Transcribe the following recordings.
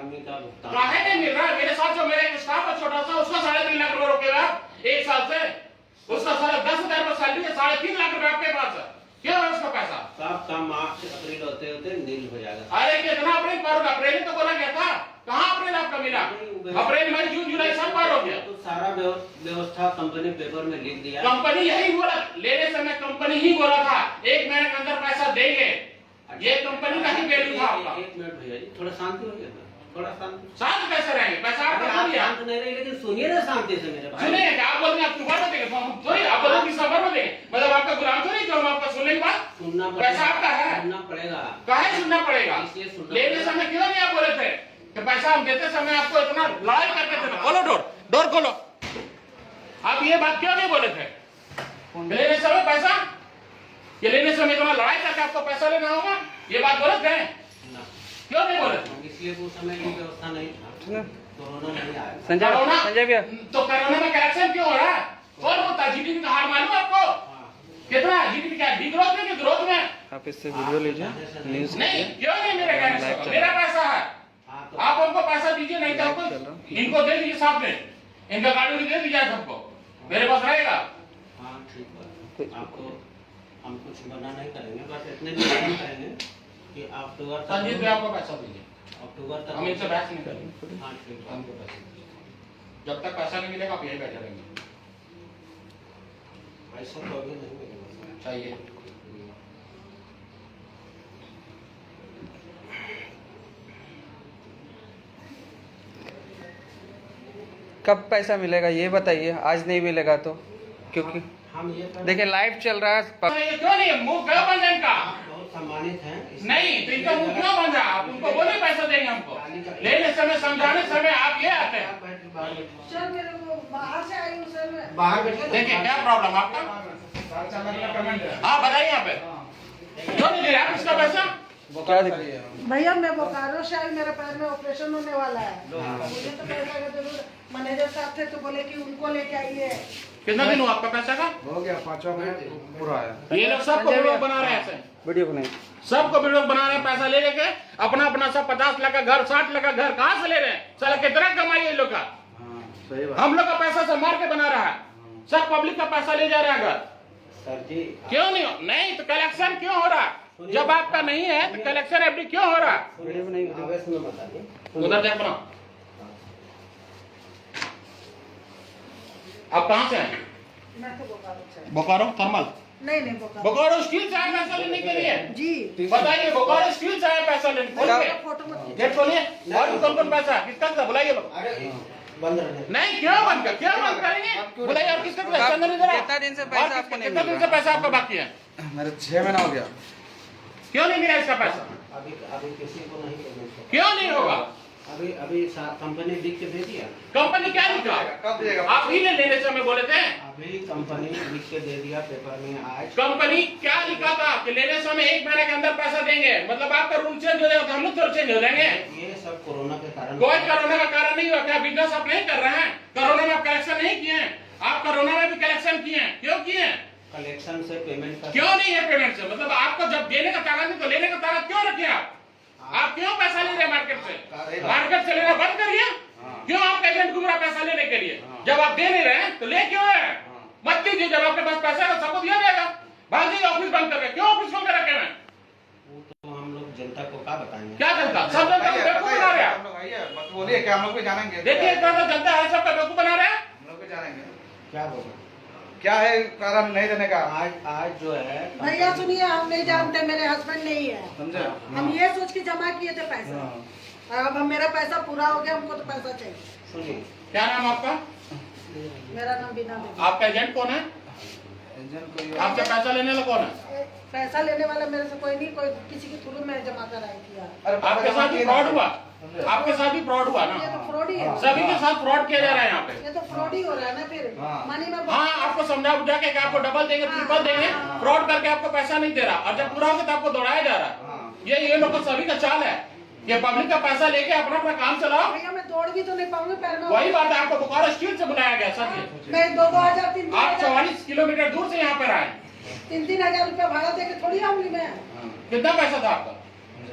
आदमी का भुगतान काहे नहीं मिल रहा है? मेरे साथ जो मेरा एक स्टाफ है छोटा सा, उसका 3.5 लाख रुपए रोके आप 1 साल से, उसका सारा 10,000 रुपए सैलरी है, 3.5 लाख रुपए आपके पास है, क्यों है उसका पैसा? सब काम मार्च अप्रैल होते होते नील हो जाएगा। अरे कितना अप्रैल पार होगा? अप्रैल ही तो बोला गया था, कहाँ अप्रैल आपका मिला? अप्रैल मई जून जुलाई सब पार हो गया। तो सारा व्यवस्था कंपनी पेपर में लिख दिया। कंपनी यही बोला, लेने समय कंपनी ही बोला था 1 महीने के अंदर पैसा देंगे, ये कंपनी का ही वैल्यू था आपका। 1 मिनट भैया जी, थोड़ा शांति हो गया, थोड़ा शांत कैसे रहेंगे? पैसा आपका आप दिया। शांत नहीं रहे, लेकिन सुनिए ना शांति से मेरे भाई। सुनिए क्या आप बोल रहे हैं? आप क्यों बात देंगे? हम थोड़ी आप बोल दिसंबर में देंगे, मतलब आपका गुलाम तो नहीं, जो हम आपका सुनने की बात, सुनना पैसा आपका है, सुनना पड़ेगा। काहे सुनना पड़ेगा? इसलिए सुनना लेने समय क्यों नहीं आप बोले थे कि पैसा हम देते समय आपको इतना लड़ाई करके थे? खोलो डोर खोलो। आप ये बात क्यों नहीं बोले थे? लेने समय पैसा, ये लेने समय इतना लड़ाई करके आपको पैसा लेना होगा, ये बात बोले थे? क्यों नहीं बोले? इसलिए वो समय की व्यवस्था नहीं था, कोरोना नहीं आया। संजय भैया, तो कोरोना में करेक्शन क्यों हो रहा है? कौन होता? जीडीपी का हार मालूम आपको कितना? जीडीपी क्या डिग्रोथ में कि ग्रोथ में? आप इससे वीडियो लीजिए, न्यूज नहीं, क्यों नहीं? मेरे कहने से मेरा पैसा है, आप हमको पैसा दीजिए, नहीं तो आपको इनको दे दीजिए, साथ में इनका गाड़ी दे दीजिए सबको, मेरे पास रहेगा। हाँ ठीक है, आपको हम कुछ मना नहीं करेंगे, बस इतने निवेदन करेंगे कि अक्टूबर संजीत भाई आपको पैसा दीजिए, अक्टूबर तक हम इनसे बहस नहीं करेंगे। हाँ ठीक है। हमको पैसा दीजिए, जब तक पैसा नहीं मिलेगा आप यहीं बैठे रहेंगे। पैसा तो अभी नहीं मिलेगा चाहिए कब पैसा मिलेगा ये बताइए, आज नहीं मिलेगा तो? क्योंकि हम ये देखिए लाइव चल रहा है। ये क्यों नहीं? मुंह क्यों बन जाए इनका? आप बहुत सम्मानित हैं नहीं तो इनका मुंह क्यों बन जाए? आप उनको बोले पैसा देंगे हमको, लेने समय समझाने समय आप ये आते हैं। सर मेरे को बाहर से आई हूँ सर मैं। बाहर बैठे देखिए क्या प्रॉब्लम आपका? हाँ बताइए यहाँ पे क्यों नहीं दे रहे आप इसका पैसा? क्या दिक्कत? भैया मैं बोकारो से आई, मेरे पैर में ऑपरेशन होने वाला है, मुझे तो पैसा का जरूर। मैनेजर साहब थे तो बोले कि उनको लेके आइए। कितना दिन हुआ आपका पैसा का? हो गया 5वां महीना पूरा आया। ये लोग सबको वीडियो बना रहे हैं ऐसे, वीडियो बनाइए, सबको वीडियो बना रहे हैं, पैसा ले लेके अपना अपना सब 50 लाख का घर 60 लाख का घर कहाँ से ले रहे हैं? साला कितना कमाई है इन लोग का? सही बात। हम लोग का पैसा सब मार के बना रहा है, सब पब्लिक का पैसा ले जा रहा है घर। सर जी क्यों नहीं? नहीं तो कलेक्शन क्यों हो रहा? जब आपका नहीं है तो कलेक्शन एफडी क्यों हो रहा? वीडियो बनाइए। आवेश में बताइए। उधर देख बनाओ। आप कहाँ से हैं? मैं तो बोकारो से आई। बोकारो थर्मल? नहीं बोकारो स्टील से आए पैसा लेने के लिए? जी बताइए, बोकारो स्टील से आए पैसा लेने के लिए? फोटो मत गेट खोलिए। और कौन कौन पैसा किसका था बुलाइए लोग। अरे बंद रहने नहीं क्यों बंद कर, क्यों बंद करेंगे? बुलाइए। और किसका पैसा? चंदन इधर आओ। कितना दिन से पैसा आपको नहीं कितना मिल दिन रहा से पैसा आपका बाकी है? मेरे 6 महीना हो गया। क्यों नहीं मिला इसका पैसा? अभी किसी को नहीं पेमेंट क्यों नहीं होगा? अभी कंपनी लिख के दे दिया। कंपनी क्या लिखा? कब देगा? आप ही ने लेने समय बोले थे। अभी कंपनी लिख के दे दिया पेपर में आज। कंपनी क्या लिखा था कि लेने समय 1 महीने के अंदर पैसा देंगे, मतलब आपका रूल चेंज हो जाएगा तो हम लोग तो चेंज हो जाएंगे। ये सब कोरोना के कारण। कोई कोरोना का कारण नहीं हुआ। क्या बिजनेस आप नहीं कर रहे हैं? कोरोना में आप कलेक्शन नहीं किए हैं? आप कोरोना में भी कलेक्शन किए हैं, क्यों किए हैं? कलेक्शन से पेमेंट का क्यों नहीं है पेमेंट से? मतलब आपको जब देने का ताकत नहीं तो लेने का ताकत क्यों रखे आप क्यों पैसा ले रहे हैं मार्केट से? मार्केट से लेना बंद करिए। क्यों आप एजेंट घूम रहा पैसा लेने के लिए? जब आप दे नहीं रहे हैं तो ले क्यों है? मत दीजिए। जब आपके पास पैसा है सबको दिया जाएगा। भाग ऑफिस बंद कर रहे, क्यों ऑफिस खोल के रखे हैं? वो तो हम लोग जनता को क्या बताएंगे? क्या जनता? सब जनता को बेवकूफ बना रहे हैं। हम लोग आइए, मत बोलिए कि हम लोग भी जानेंगे। देखिए इतना तो जनता है, सबका बेवकूफ बना रहे हैं। हम लोग भी जानेंगे। क्या बोले? क्या है कारण नहीं देने का? आज जो है भैया सुनिए, हम नहीं जानते, मेरे हस्बैंड नहीं है। समझे? हम ये सोच के जमा किए थे पैसा, और अब मेरा पैसा पूरा हो गया, हमको तो पैसा चाहिए। सुनिए, क्या नाम आपका? मेरा नाम बीना देवी। आपका एजेंट कौन है? एजेंट कोई आपसे पैसा लेने वाला कौन है? पैसा लेने वाला मेरे से कोई नहीं, कोई किसी के थ्रू में जमा कराई किया। अरे आपके साथ भी फ्रॉड हुआ? आपके साथ भी फ्रॉड हुआ ये ना? तो फ्रॉड ही है। सभी के साथ फ्रॉड किया जा रहा है यहाँ पे। ये तो फ्रॉड ही हो रहा है ना फिर। हाँ। मनी में हाँ, आपको समझा बुझा के कि आपको डबल देंगे, ट्रिपल देंगे, फ्रॉड करके आपको पैसा नहीं दे रहा, और जब पूरा होगा तो आपको दौड़ाया जा रहा है। ये लोग का सभी का चाल है। ये पब्लिक का पैसा लेके अपना अपना काम चलाओ। भैया मैं दौड़ भी तो नहीं पाऊंगी, पैर में वही बात है, आपको बोकारो स्ट्रीट से बुलाया गया सर। मैं 2,000 आप 44 किलोमीटर दूर से यहाँ पर आए। 3,000 रुपया भाड़ा दे के थोड़ी आऊंगी मैं। कितना पैसा था आपका?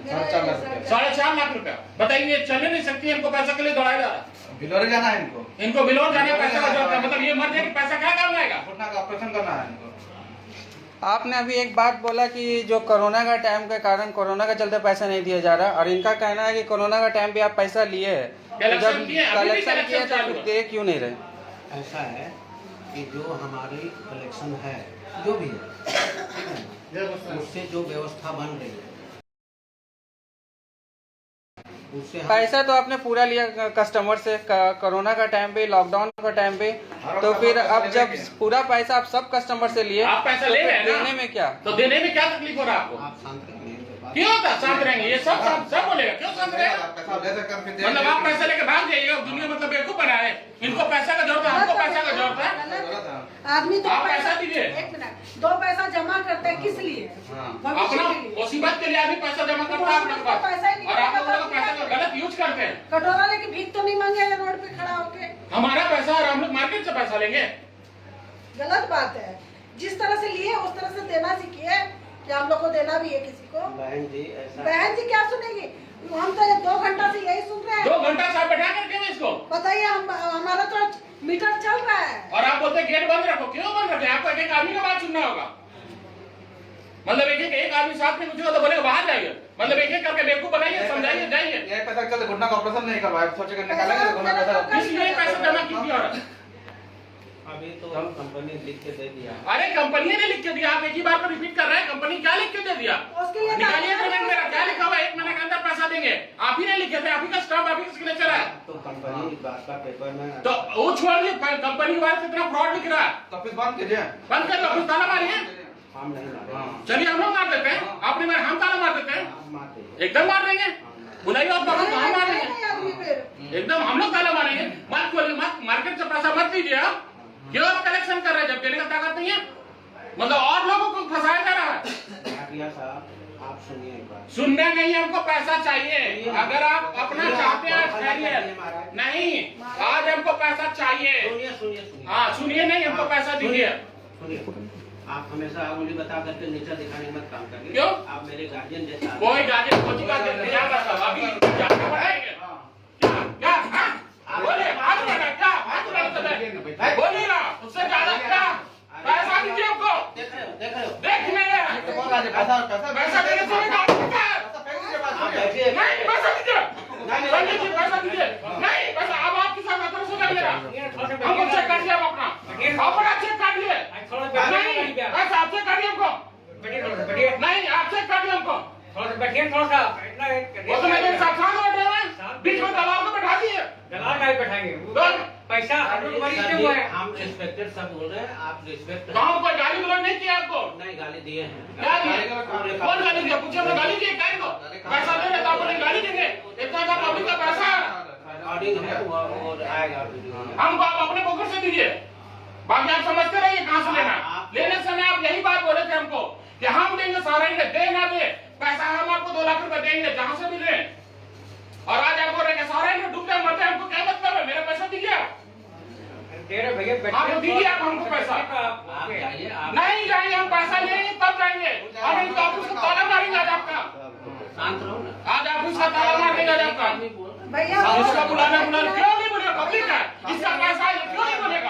मेरा ये सर- 4.5 लाख रुपया। बताइए, चलने नहीं सकती है, इनको पैसा के लिए दौड़ाया जा रहा है। बिलोरे जाना है इनको, इनको बिलोर जाने का पैसा का जरूरत है, मतलब ये मर जाए कि पैसा क्या काम आएगा? घुटना का ऑपरेशन करना है इनको। आपने अभी एक बात बोला कि जो कोरोना का टाइम के कारण कोरोना के चलते पैसा नहीं दिया जा रहा, और इनका कहना है कि कोरोना का टाइम भी आप पैसा लिए है, तो कलेक्शन जब किए, अभी भी कलेक्शन किए कलेक्शन तो चालू फिर है। दे क्यों नहीं रहे? ऐसा है कि जो हमारी कलेक्शन है, जो भी है, ठीक है ना, उससे जो व्यवस्था बन रही है, उससे हम पैसा तो आपने पूरा लिया कस्टमर से कोरोना का टाइम पे, लॉकडाउन का टाइम पे, तो फिर अब जब पूरा पैसा आप सब कस्टमर से लिए आप पैसा तो ले फिर रहे हैं ना? देने में क्या? तो देने में क्या तकलीफ हो रहा है आपको? आप शांत रहिए। क्यों होता शांत रहेंगे? ये सब सब बोलेगा, क्यों शांत रहेगा? पैसा ले सकते हैं, फिर मतलब आप पैसा लेके भाग जाइएगा, दुनिया मतलब बेवकूफ बना है। इनको पैसा का जरूरत है, हमको पैसा का जरूरत है। जरूरत है। आदमी दो आप पैसा दीजिए। एक मिनट, 2 पैसा जमा करते हैं किस लिए? हाँ। भविष्य अपना के लिए। मुसीबत के लिए आदमी पैसा जमा करता है अपने पास, पैसा ही नहीं और आप लोगों करता, का पैसा का गलत यूज करते हैं। कटोरा लेके भीख तो नहीं मांगेगा रोड पे खड़ा होके, हमारा पैसा और हम लोग मार्केट से पैसा लेंगे? गलत बात है। जिस तरह से लिए उस तरह से देना सीखिए, कि हम लोग को देना भी है किसी को। बहन जी ऐसा बहन जी क्या सुनेगी? हम तो 2 घंटा से यही सुन रहे हैं। 2 घंटा से आप बैठा करके में इसको, बताइए, हमारा तो मीटर चल रहा है। और आप बोलते गेट बंद रखो। क्यों बंद रखे? आपको एक आदमी का बात सुनना होगा। मतलब एक आदमी साथ में पूछेगा तो बोलेगा बाहर जाइए। मतलब एक करके बेवकूफ बनाइए, समझाइए, जाइए। ये पैसा चलते घुटना का ऑपरेशन नहीं करवाया, सोचे कि निकालेंगे तो घुटना पैसा। इसलिए पैसा जमा क्यों किया? अभी तो हम कंपनी लिख के दे दिया। अरे कंपनी ने लिख के दिया, आप एक ही बार को रिपीट कर रहे हैं। कंपनी क्या लिख के दे दिया? उसके लिए निकालिए एग्रीमेंट मेरा, क्या लिखा हुआ है? 1 महीने के अंदर पैसा देंगे। आप ही नहीं लिखे थे, आप ही का स्टाम्प, आप ही का सिग्नेचर है। तो कंपनी बात का पेपर में तो वो छोड़िए, कंपनी के बारे में कितना फ्रॉड लिख रहा है। तो ऑफिस बंद कीजिए। बंद कर दो, ताला मारिए। हम नहीं मारे। हाँ। चलिए हम लोग मार देते हैं, आपने मारे, हम ताला मार देते हैं। हम मारते एकदम मार देंगे, बुलाइए आप, हम मार देंगे आदमी फिर एकदम। हम लोग ताला मारेंगे। मत खोलिए, मत मार्केट से पैसा मत दीजिए आप। क्यों आप कलेक्शन कर रहे हैं जब देने का ताकत नहीं है? मतलब और लोगों को फंसाया जा रहा है। भाटिया साहब, आप सुनिए एक बात। सुनना नहीं, हमको पैसा चाहिए। अगर आप अपना चाहते हैं खैरियत, नहीं, आज हमको पैसा चाहिए। सुनिए सुनिए सुनिए। हाँ सुनिए, नहीं हमको पैसा दीजिए। सुनिए, आप हमेशा उंगली बता करके नीचे दिखाने मत काम करिए। क्यों? आप मेरे गार्जियन जैसा। कोई गार्जियन कोची का इंतजार कर रहा, अभी जाके पढ़ाएंगे। क्या क्या हाँ? बोलिए, हाथ लगा क्या? हाथ लगा तो मैं बोलिए ना, उससे ज्यादा क्या? पैसा दीजिए हमको। देख रहे हो, देख रहे हो। देख मेरे पैसा देने से नहीं आप बैठिए। नहीं, पैसा दीजिए। नहीं दीजिए, पैसा दीजिए। नहीं पैसा, अब आपके साथ अतर से कर लेगा। हमको चेक कर दिया, आप अपना चेक कर लिए। नहीं पैसा आप चेक करिए हमको। नहीं आप चेक कर दिए हमको। वो तो मेरे साथ बैठ रहे हैं, बीच में दलाल को बैठा दिए। पैसा हम रिस्पेक्टेड सब बोल रहे हैं, आप रिस्पेक्ट। गाँव कोई गाली गलौज नहीं किया आपको? नहीं, गाली दिए हैं। क्या दिए? कौन गाली दिया? पूछे हमने गाली दिए क्या इनको? पैसा दे रहे तो आपको नहीं गाली देंगे? इतना का पब्लिक का पैसा है। रिकॉर्डिंग है वो आएगा वीडियो। हमको आप अपने पॉकेट से दीजिए, बाकी आप समझते रहिए कहाँ से लेना। लेने समय आप यही बात बोले थे हमको कि हम देंगे, सारा दे ना दे पैसा, हम आपको 2 लाख रुपए देंगे जहाँ से भी ले। और आज आप बोल रहे हैं सारा डूबते मरते, हमको क्या मतलब है? मेरा पैसा दीजिए आप। आप दीजिए आप हमको पैसा। आप जाइए, आप नहीं जाएंगे, हम पैसा लेंगे तब जाएंगे। और नहीं तो ऑफिस को ताला मारेंगे आज आपका। शांत रहो ना। आज ऑफिस का ताला मार देगा आज आपका। भैया इसका बुलाना क्यों नहीं बोलेगा? पब्लिक है, इसका पैसा है, क्यों नहीं बोलेगा?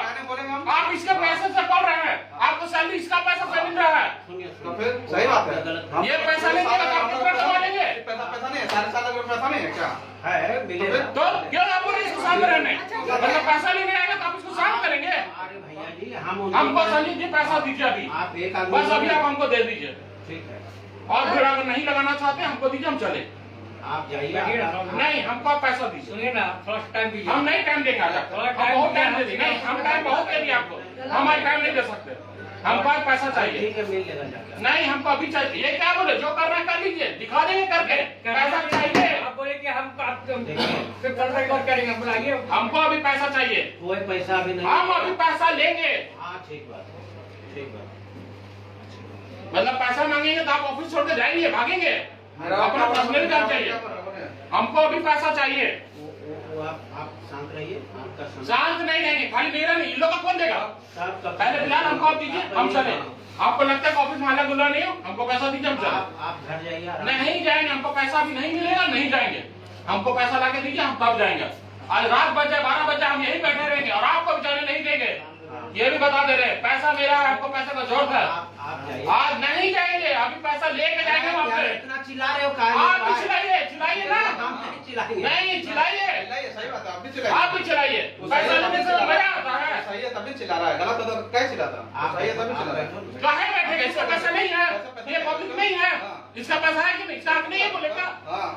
आप इसके पैसे से पढ़ रहे हैं, आपको सैलरी इसका पैसा से मिल रहा है। सुनिए तो फिर सही बात है। गलत ये पैसा नहीं देगा तो आप कितना कमा लेंगे? पैसा नहीं है, 7.5 लाख रुपए पैसा नहीं है क्या? है, मिलेगा। तो क्यों आप बोले इसको शांत रहने? मतलब पैसा लेने आएगा तो आप इसको शांत करेंगे? अरे भैया जी, हम हमको संजीव जी पैसा दीजिए अभी, आप एक आदमी बस अभी आप हमको दे दीजिए। ठीक है, और फिर अगर नहीं लगाना चाहते हमको दीजिए, हम चले। आप जाइए। नहीं हमको आप पैसा दीजिए। सुनिए ना, थोड़ा टाइम दीजिए। हम नहीं टाइम देंगे आज आपको, हम बहुत टाइम दे देंगे। नहीं हम टाइम बहुत दे दिए आपको, हम आज टाइम नहीं दे सकते। हमको आज पैसा चाहिए। ठीक है, मिल लेगा जाकर। नहीं हमको अभी चाहिए। ये क्या बोले? जो करना है कर लीजिए, दिखा देंगे करके। पैसा चाहिए आप बोले कि हम फिर कल रिकॉर्ड करेंगे, बुलाइए। हमको, अभी पैसा चाहिए। कोई पैसा अभी नहीं। हम अभी पैसा लेंगे। हाँ ठीक बात है, ठीक बात। मतलब पैसा मांगेंगे तो आप ऑफिस छोड़ के जाएंगे, भागेंगे? अपना पर्सनल काम चाहिए। हमको अभी पैसा चाहिए। वो आप शांत रहिए, आपका समय। शांत नहीं रहेंगे, खाली मेरा नहीं, इन लोग का कौन देगा? साहब का पहले फिलहाल हमको आप दीजिए, हम चले। आपको लगता है कि ऑफिस में हल्ला गुल्ला नहीं हो? हमको पैसा दीजिए, हम चले। आप घर जाइए आराम से। नहीं जाएंगे, हमको पैसा भी नहीं मिलेगा, नहीं जाएंगे। हमको पैसा लाके दीजिए, हम तब जाएंगे। आज रात बजे 12 बजे हम यही बैठे रहेंगे और आपको बेचारे नहीं देंगे, ये भी बता दे रहे हैं। पैसा मेरा है, आपको पैसे का जरूरत है। आप जाइए। आज नहीं जाएंगे, अभी पैसा लेके जाएंगे हम यार, आपसे। इतना चिल्ला रहे हो काहे? आप भी चिल्लाइए, चिल्लाइए ना। हम नहीं चिल्लाएंगे। नहीं चिल्लाइए, चिल्लाइए, सही बात है, आप भी चिल्लाइए। आप भी चिल्लाइए। पैसा लेने से मजा आता है। सही है तभी चिल्ला रहा है, गलत होता तो क्या चिल्लाता? आप सही है तभी चिल्ला रहा है। बैठो। काहे बैठेगा? इसका पैसा नहीं है, ये पब्लिक नहीं है, इसका पैसा है कि नहीं? इसका हक नहीं है बोलेगा, हाँ,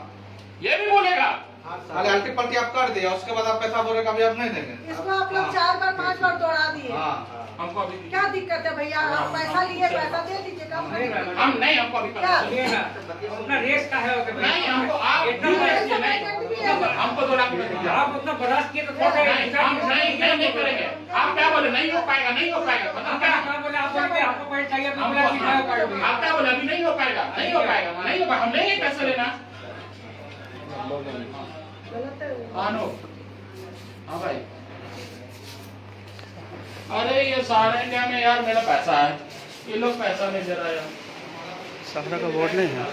ये भी बोलेगा। हाँ, खाली अल्टी पल्टी आप कर दिया, उसके बाद आप पैसा बोले कभी आप नहीं देंगे। इसको आप लोग 4 बार 5 बार दौड़ा दिए। हाँ, हमको अभी क्या दिक्कत है भैया? आप पैसा लिए, पैसा दे दीजिए। कम हम नहीं, हमको अभी पैसा क्या? चाहिए। अपना रेस का है नहीं, हमको आप इतना भी पैसा पैसे नहीं, हमको 2 लाख रुपए दीजिए। आप उतना बर्दाश्त किए तो थोड़ा नहीं, हम नहीं करेंगे। आप क्या बोले? नहीं हो पाएगा, नहीं हो पाएगा, मतलब क्या? बोले आप बोले आपको पैसा चाहिए तो बोले हमको आप क्या बोले? अभी नहीं हो पाएगा, नहीं हो पाएगा, नहीं हो पाएगा, हम लेंगे पैसे लेना। गलत है। हाँ नो, हाँ भाई। अरे ये सारे इंडिया में यार मेरा पैसा है, ये लोग पैसा नहीं दे रहा यार। सहारा का वोट नहीं है।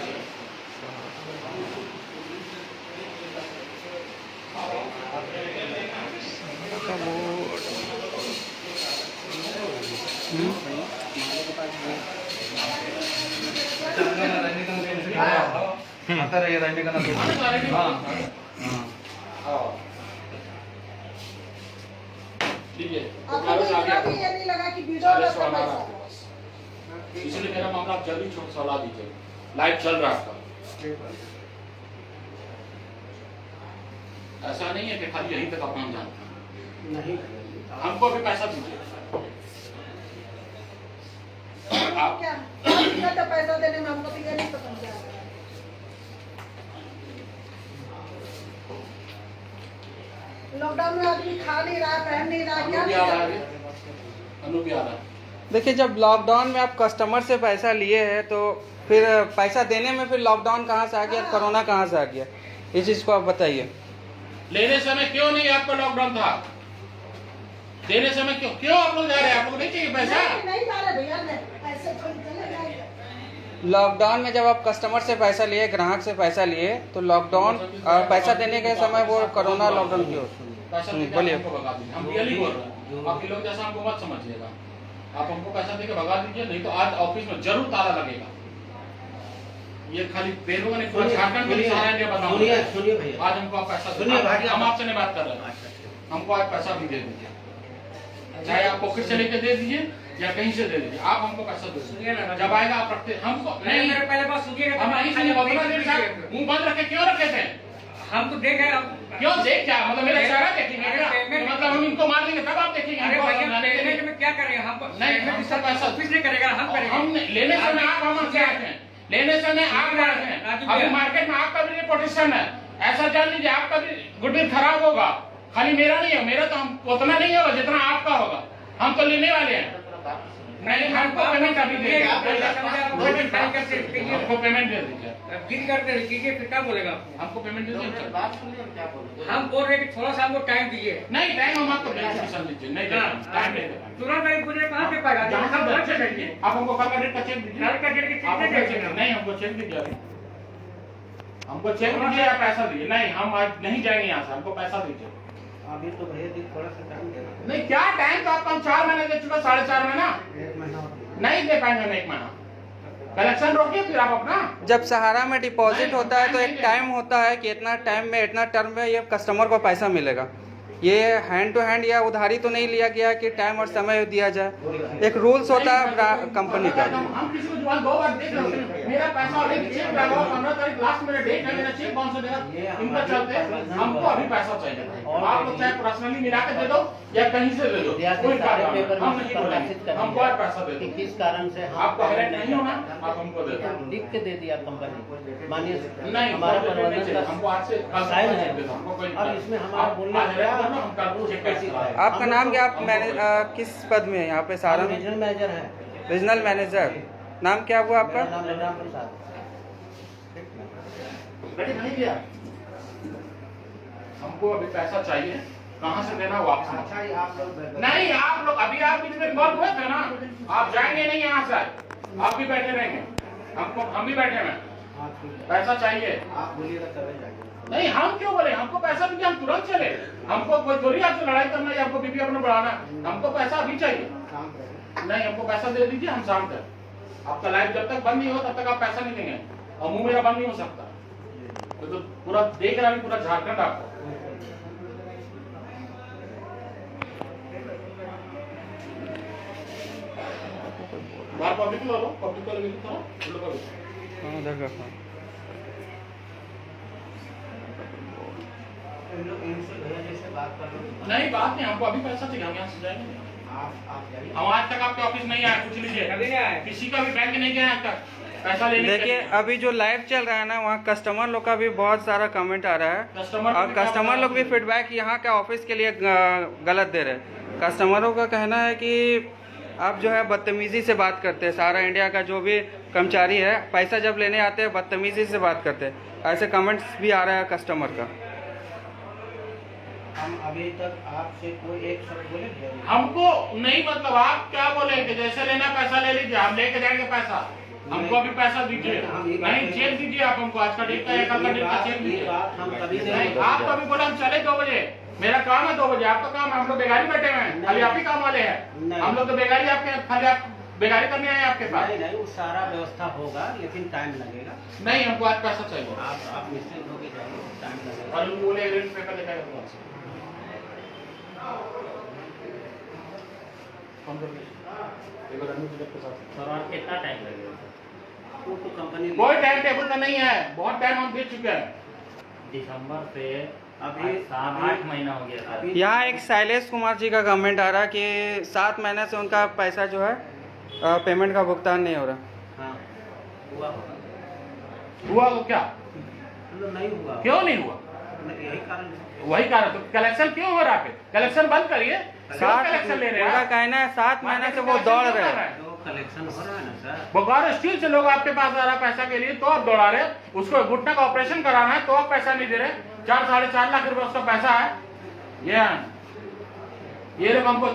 का वोट आता रहिए, रहने का ना सोचो। सारे भी- हाँ, लीजिए। आपको इतना भी ये नहीं लगा कि वीडियो में सब पैसा है। इसलिए मेरा मामला आप जल्दी छोड़ सलाह दीजिए। लाइव चल रहा है आपका। ऐसा नहीं है कि खाली यहीं तक आप काम जानते हैं। नहीं हमको अभी पैसा दीजिए। आप क्या दिक्कत है पैसा देने में? हमको तो ये नहीं पसंद क्या है। लॉकडाउन में आदमी खा नहीं रहा, पहन नहीं रहा, क्या नहीं कर रहा? अनु भी आ रहा है। देखिए, जब लॉकडाउन में आप कस्टमर से पैसा लिए हैं तो फिर पैसा देने में फिर लॉकडाउन कहाँ से आ गया, कोरोना कहाँ से आ गया, इस चीज़ को आप बताइए। लेने समय क्यों नहीं आपको लॉकडाउन था? देने समय क्यों आप लोग जा रहे हैं? आप लोग नहीं चाहिए पैसा? नहीं जा रहे भैया, नहीं पैसे तो चले जाएंगे। लॉकडाउन में जब आप कस्टमर से पैसा लिए, ग्राहक से पैसा लिए, तो लॉकडाउन पैसा देने के समय वो कोरोना लॉकडाउन क्यों? पैसा देके बोलिए। हमको भगा दीजिए। हम रियली बोल रहे हैं, आप ये लोग जैसा हमको मत समझिएगा। आप हमको पैसा देके भगा दीजिए, नहीं तो आज ऑफिस में जरूर ताला लगेगा। ये खाली पेरों ने पूरा झारखंड में सारा इंडिया बताऊंगा। सुनिए सुनिए भैया, आज हमको आप पैसा सुनिए भाई, हम आपसे नहीं बात कर रहे हैं। हमको आज पैसा भी दे दीजिए, चाहे आप पॉकेट से लेके दे दीजिए या कहीं से दे दीजिए। आप हमको पैसा दे सुनिए ना, दीजिए। जब आएगा आप रखते हमको नहीं, नहीं। मेरे पहले बात सुनिएगा। हम नहीं सुने, उतना देर तक मुंह बंद रखे क्यों रखे थे? हम तो देख रहे क्यों देख क्या मतलब मेरा चेहरा देखेंगे क्या? मतलब हम इनको मार देंगे तब आप देखेंगे अरे हमको भैया, समझाने के लिए। पेमेंट में क्या करेंगे हम? नहीं, पेमेंट हम सब सब पैसा- ऑफिस नहीं करेगा, हम करेंगे। हम लेने समय आप हम क्या हैं? लेने समय आप क्या हैं? अभी मार्केट में आपका भी रिपोर्टेशन है, ऐसा जान लीजिए आपका भी गुडविल खराब होगा। खाली मेरा नहीं है, मेरा तो हम उतना नहीं होगा जितना आपका होगा। हम तो लेने वाले हैं। नहीं, हमको पेमेंट अभी दे दीजिए। हमको पेमेंट दे दीजिए। गिन करते कीजिए, फिर क्या बोलेगा आपको? हमको पेमेंट दे दीजिए। बात सुनिए क्या बोल रहे हम बोल रहे हैं कि थोड़ा सा हमको टाइम दीजिए। नहीं, टाइम हम आपको बेनिफिशियल दीजिए, नहीं देंगे, टाइम नहीं देंगे। तुरंत नहीं पूछे कहाँ से पाएगा? जहाँ हम से वहाँ से दे- देंगे। आप हमको कल का डेट का चेक दीजिए। कल का डेट की आप चीज़ हमको नहीं चेक देंगे। नहीं, हमको चेक दीजिए अभी। हमको चेक दीजिए या पैसा दीजिए। नहीं, हम आज नहीं जाएंगे यहाँ से, हमको पैसा दीजिए। अभी तो भैया जी थोड़ा सा टाइम देना, नहीं, क्या टाइम? तो आपको हम 4 महीने दे चुका, 4.5 महीना 1 महीना और दे। नहीं दे पाएंगे हम 1 महीना। कलेक्शन रोकिए फिर आप अपना। जब सहारा में डिपॉजिट होता है तो एक टाइम होता है कि इतना टाइम में, इतना टर्म में ये कस्टमर को पैसा मिलेगा। ये हैंड टू हैंड या उधारी तो नहीं लिया गया कि टाइम और समय दिया जाए। एक रूल्स होता है कंपनी का। हम किसी को जुबान 2 बार देख रहे हैं। मेरा पैसा ऑलरेडी चेक लगा हुआ, 15 तारीख लास्ट मेरा डेट है, मेरा चेक कौन सा देगा? इनका चलते हमको अभी पैसा चाहिए। आप लोग चाहे पर्सनली मिला के दे दो या कहीं से दे दो, कोई सारे बात पेपर नहीं, हम में नहीं प्रकाशित बोलेंगे। कर हमको आज पैसा दे कि दो। किस कारण से हम आपको हेल्प नहीं होना, आप हमको दे दो। लिख के दे दिया कंपनी, मानिए नहीं, हमारा हमको प्रबंधन का हमको आज से कल साइन तक है। चेक दे दो, हमको कोई अब इसमें हमारा आप बोलने आज का हेल्प करना, हम कल चेक कैसे कराएं? आपका नाम क्या? आप किस पद में है यहाँ पे सहारा में? रीजनल मैनेजर है, रीजनल मैनेजर। नाम क्या हुआ आपका? मेरा नाम बलराम प्रसाद। हमको अभी पैसा चाहिए, कहाँ से देना वापस मत। अच्छा ये आप लोग नहीं आप लोग अभी आप बीच में इन्वॉल्व हुए थे ना, आप जाएंगे नहीं यहाँ से, आप भी बैठे रहेंगे, हम भी बैठे हैं। पैसा चाहिए आप बोलिएगा तभी जाएंगे। नहीं, हम क्यों बोले, हमको पैसा भी हम तुरंत चले, हमको कोई थोड़ी आपसे लड़ाई करना है, हमको बीबी अपना बढ़ाना, हमको पैसा अभी चाहिए। नहीं हमको पैसा दे दीजिए, हम शाम तक, आपका लाइफ जब तक बंद नहीं हो तब तक आप पैसा नहीं देंगे, और मुंह मेरा बंद नहीं हो सकता, तो पूरा देख रहा भी पूरा झारखंड आपको। बाहर पब्लिक लो, पब्लिक को लो, उधर रखो। इनसे भैया जैसे बात कर लो। नहीं बात नहीं, हमको अभी पैसा चाहिए, हम यहाँ से जाएंगे। आप जाइए। हम आज तक आपके ऑफिस नहीं आए, पूछ लीजिए, कभी नहीं आए। किसी का भी बैंक नहीं गया आज तक पैसा लेने के देखिए लिए। अभी जो लाइव चल रहा है ना, वहाँ कस्टमर लोग का भी बहुत सारा कमेंट आ रहा है, कस्टमर और कस्टमर लोग भी फीडबैक यहाँ के ऑफिस के लिए गलत दे रहे हैं। कस्टमरों का कहना है कि आप जो है बदतमीज़ी से बात करते हैं, सारा इंडिया का जो भी कर्मचारी है पैसा जब लेने आते हैं बदतमीज़ी से बात करते हैं, ऐसे कमेंट्स भी आ रहा है कस्टमर का। हम अभी तक आपसे कोई एक शब्द बोले? हमको नहीं, मतलब आप क्या बोलेंगे, जैसे लेना पैसा ले लीजिए, हम लेके जाएंगे पैसा, हमको अभी पैसा दीजिए। नहीं चेक दीजिए आप हमको, आज का डेट का है, कल का डेट का चेक दीजिए। नहीं आप तो अभी बोला हम चले 2 बजे, मेरा काम है 2 बजे, आपका काम है, हम लोग बेगारी बैठे हुए हैं, खाली आप ही काम वाले हैं, हम लोग तो बेगारी आपके, खाली आप बेगारी करने आए आपके पास। नहीं वो सारा व्यवस्था होगा लेकिन टाइम लगेगा। नहीं हमको आज पैसा चाहिए, आप निश्चिंत होकर जाइए, टाइम लगेगा। और उनको बोले रेंट पेपर दिखाएगा सर और कितना टाइम लगेगा? वो तो कंपनी कोई टाइम टेबल का नहीं है, बहुत टाइम हम दे चुके हैं। दिसंबर से अभी 7-8 महीना हो गया था। यहाँ एक शैलेश कुमार जी का कमेंट आ रहा है कि 7 महीने से उनका पैसा जो है पेमेंट का भुगतान नहीं हो रहा। हाँ हुआ हुआ तो क्या, मतलब नहीं हुआ, क्यों नहीं हुआ? यही कारण है। वही कारण, तो कलेक्शन क्यों हो रहा है? कलेक्शन बंद करिए, कलेक्शन ले रहे हैं उनका आप? कहना है 7 महीने से वो दौड़ रहे हैं। तो कलेक्शन हो रहा है ना सर। बोकारो स्टील से लोग आपके पास आ रहा है पैसा के लिए, तो आप दौड़ा रहे, उसको घुटने का ऑपरेशन कराना है तो आप पैसा नहीं दे रहे। 4-4.5 लाख रुपए उसका पैसा है, ये लोग हमको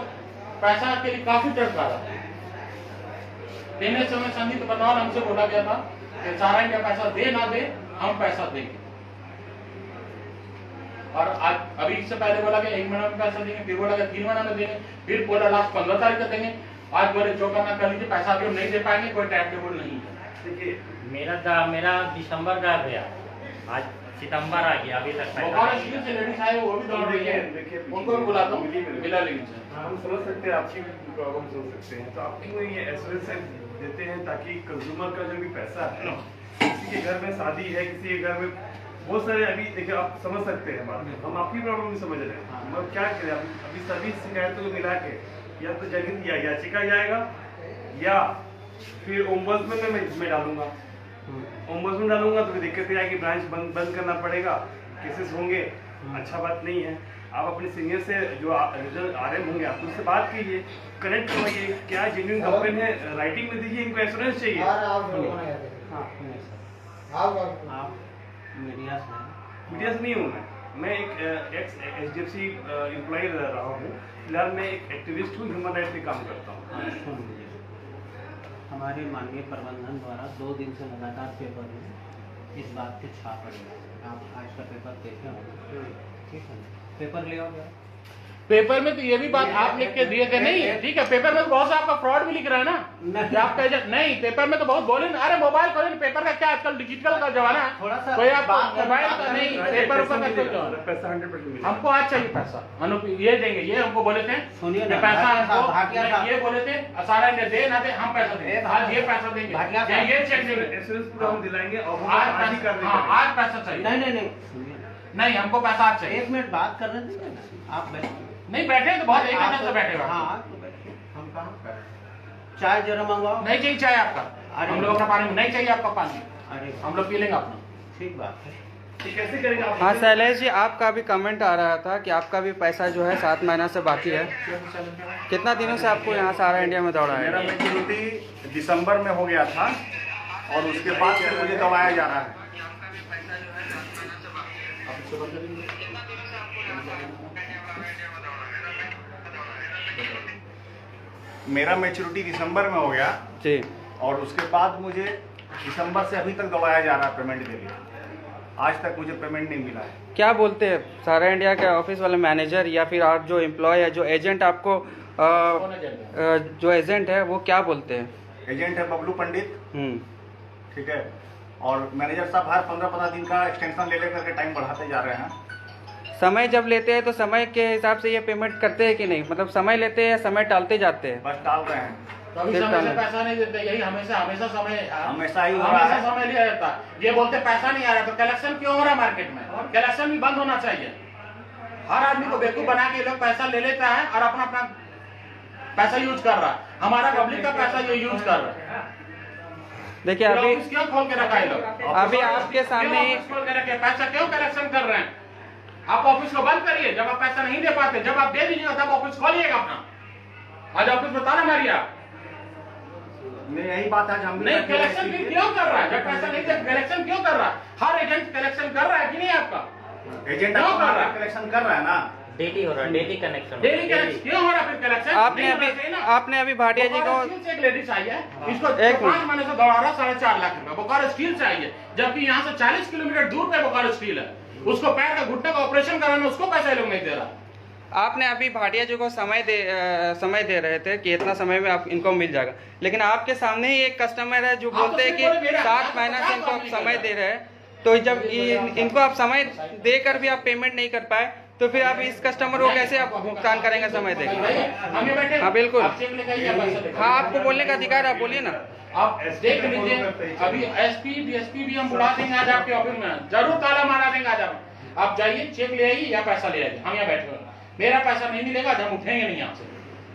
पैसा के लिए काफी तड़पा रहा है। देने समय संदीप बनवाल हमसे बोला गया था कि सारा इंडिया पैसा दे ना दे, हम पैसा देंगे, और आज अभी इससे पहले बोला कि 1 महीना में पैसा देंगे, फिर बोला कि 3 महीना में देंगे, फिर बोला लास्ट 15 तारीख को देंगे, आज बोले जो करना कर लीजिए, पैसा अभी हम नहीं दे पाएंगे, कोई टाइम टेबल नहीं है। मेरा दिसंबर का गया, आज सितंबर आ गया, अभी तक पैसा बोकारो नहीं स्टील आया। से लेडीज आए वो भी दौड़ रही है, उनको भी बुलाता हूँ, मिला लेंगे। हम समझ सकते हैं, आपकी भी प्रॉब्लम समझ सकते हैं, तो आप क्यों ये एश्योरेंस देते हैं ताकि कंज्यूमर का जो भी पैसा है, किसी के घर में शादी है, किसी के घर में बहुत सारे, अभी देखिए आप समझ सकते हैं हमारे, हम आपकी प्रॉब्लम नहीं समझ रहे हैं, हम क्या करें अभी सभी शिकायतों को मिला के या तो जनहित या याचिका जाएगा या फिर ओम्बड्समैन में डालूंगा, ओम्बड्समैन डालूंगा तो फिर दिक्कत आएगी, ब्रांच बंद करना पड़ेगा, केसेस होंगे, अच्छा बात नहीं है। आप अपने सीनियर से जो रिजल्ट आ रहे होंगे आप उससे बात कीजिए, कनेक्ट करवाइए, क्या जेन्युइन कंप्लेन है राइटिंग में दीजिए, इनको एश्योरेंस चाहिए। आप मीडिया से मीडिया से नहीं हूँ मैं एक एक्स HDFC एम्प्लॉय रहा हूँ, फिलहाल मैं एक एक्टिविस्ट हूँ, ह्यूमन राइट्स पे काम करता हूँ। सुन लीजिए, हमारे माननीय प्रबंधन द्वारा 2 दिन से लगातार पेपर में इस बात के छाप पड़े हैं। आप आज का पेपर देखे होंगे, ठीक है, पेपर ले आओगे। पेपर में तो ये भी बात आप लिख के दिए थे, नहीं ठीक है, पेपर में तो बहुत सा आपका फ्रॉड भी लिख रहा है ना, नहीं। कि आपका एजेंट नहीं, पेपर में तो बहुत बोले ना, अरे मोबाइल खोले, पेपर का क्या आजकल डिजिटल का जमाना है, थोड़ा सा कोई आप बात मोबाइल का नहीं, पेपर ऊपर का कोई जमाना। पैसा 100% मिलेगा। हमको आज चाहिए पैसा, ये देंगे, ये हमको बोले थे, सुनिए ये ना, पैसा भाटिया साहब, हमको ये बोले थे, सारा इंडिया दे ना दे हम पैसा देंगे, आज ये पैसा देंगे, भाटिया या ये चेक देंगे, एश्योरेंस पूरा हम दिलाएंगे और वो आज आज ही कर पैसा, हाँ आज पैसा चाहिए। नहीं सुनिए ना, नहीं हमको पैसा आज चाहिए। 1 मिनट बात करने दीजिए ना, आप बैठिए। नहीं बैठे तो बहुत एक आप से बैठे हुए हैं। हाँ तो बैठिए, हम कहाँ करें, चाय जरा मंगवाओ। नहीं चाहिए चाय आपका, अरे हम लोग का पानी नहीं चाहिए आपका पानी, अरे हम लोग पी लेंगे अपना। ठीक बात है। तो कैसे करेंगे आप? हाँ शैलेश जी, आपका भी कमेंट आ रहा था कि आपका भी पैसा जो है 7 महीना से बाकी है। कितना दिनों से आपको यहाँ सारा इंडिया में दौड़ा मेरा है? मेच्योरिटी दिसंबर में हो गया था और उसके बाद से मुझे दौड़ाया जा रहा है। मेरा मैच्योरिटी दिसंबर में हो गया जी। और उसके बाद मुझे दिसंबर से अभी तक दौड़ाया जा रहा है पेमेंट के लिए। आज तक मुझे पेमेंट नहीं मिला है। क्या बोलते हैं सारा इंडिया के ऑफिस वाले मैनेजर या फिर आप जो एम्प्लॉय है, जो एजेंट आपको जो एजेंट है वो क्या बोलते हैं? एजेंट है बबलू पंडित, ठीक है, और मैनेजर साहब हर 15-15 दिन का एक्सटेंशन ले लेकर के टाइम बढ़ाते जा रहे हैं। समय जब लेते हैं तो समय के हिसाब से ये पेमेंट करते हैं कि नहीं? मतलब समय लेते हैं या समय टालते जाते हैं? बस टाल रहे हैं। कभी समय से पैसा नहीं देते, यही हमेशा हमेशा समय हमेशा ही हो रहा है। समय लिया जाता। ये बोलते पैसा नहीं आ रहा, तो कलेक्शन क्यों हो रहा है मार्केट में? कलेक्शन भी बंद होना चाहिए। हर आदमी को बेवकूफ बना के लोग पैसा ले लेता है और अपना अपना पैसा यूज कर रहा है। हमारा पब्लिक का पैसा ये यूज कर रहा है। देखिए अभी क्यों खोल के रखा है लोग? अभी आपके सामने खोल के रखे, पैसा क्यों कलेक्शन कर रहे हैं? आप ऑफिस को बंद करिए। जब आप पैसा नहीं दे पाते, जब आप दे दीजिएगा तब ऑफिस खोलिएगा अपना। आज ऑफिस बता ना मारिए आप। मैं यही बात आज हम नहीं, कलेक्शन भी क्यों कर रहा है? जब पैसा नहीं दे, कलेक्शन क्यों कर रहा है? हर एजेंट कलेक्शन कर रहा है कि नहीं? आपका एजेंट क्यों कर रहा है? कलेक्शन कर रहा है ना, डेली हो रहा है, डेली कनेक्शन। डेली कलेक्शन क्यों हो रहा है? फिर कलेक्शन आपने अभी भाटिया जी को एक लेडीज चाहिए, इसको एक 5 महीने से दौड़ा रहा 4.5 लाख रुपए। बोकारो स्टील चाहिए, जबकि यहाँ से 40 किलोमीटर दूर पे बोकारो स्टील है। उसको पैर का घुटने का ऑपरेशन कराना, उसको पैसा लोग नहीं दे रहा। आपने अभी भाटिया जी को समय दे रहे थे कि इतना समय में आप इनको मिल जाएगा, लेकिन आपके सामने ही एक कस्टमर है जो बोलते हैं कि 7 महीना से इनको आप समय दे रहे हैं। तो जब इनको आप समय देकर भी आप पेमेंट नहीं कर पाए तो फिर आप इस कस्टमर को कैसे आप भुगतान करेंगे समय देकर? हाँ बिल्कुल, हाँ आपको बोलने का अधिकार है, आप बोलिए ना। आप देख लीजिए, अभी एसपी डीएसपी भी हम बुला देंगे आज आपके ऑफिस में, जरूर ताला मारा देंगे आज आप जाइए, चेक ले आइए या पैसा ले आइए। हम यहाँ बैठे हुए, मेरा पैसा नहीं मिलेगा आज हम उठेंगे नहीं यहाँ से।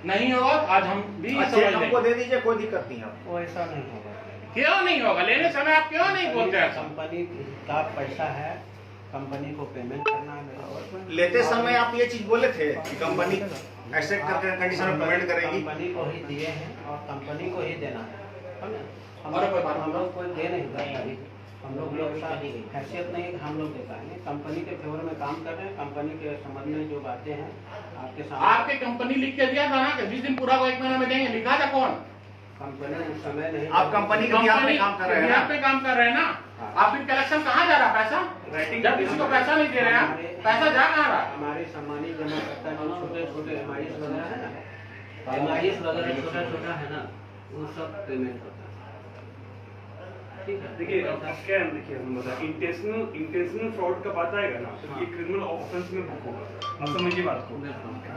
नहीं होगा आज हम भी हमको दे दीजिए, कोई दिक्कत नहीं है। वो ऐसा नहीं होगा। क्यों नहीं होगा? लेने समय आप क्यों नहीं बोलते हैं? कंपनी का पैसा है, कंपनी को पेमेंट करना है। लेते समय आप ये चीज बोले थे कि कंपनी एक्सेप्ट करके कंडीशन में पेमेंट करेगी। कंपनी को ही दिए हैं और कंपनी को ही देना है। हम लोग कोई दे नहीं सकता। हम लोग हैसियत नहीं है, हम लोग देता है। कंपनी के फेवर में काम कर रहे हैं। कंपनी के संबंध में जो बातें हैं आपके सामने, आपके कंपनी लिख के दिया था ना कि जिस दिन पूरा को 1 महीना में देंगे, लिखा था कौन? कंपनी उस समय नहीं। आप कंपनी के बिहाफ पे काम कर रहे हैं ना? पे काम कर रहे हैं ना? आप फिर कलेक्शन कहाँ जा रहा है पैसा? जब किसी को पैसा नहीं दे रहे हैं, पैसा जा कहाँ रहा? हमारे सम्मानित जमाकर्ता जो छोटे-छोटे MIS वगैरह है ना, MIS वगैरह छोटा-छोटा है ना, वो सब पेमेंट होता है। ठीक है, देखिए अब क्या है, देखिए हम बता इंटेंशनल फ्रॉड का बात आएगा ना, तो ये क्रिमिनल ऑफेंस में बुक होगा। आप समझिए बात को।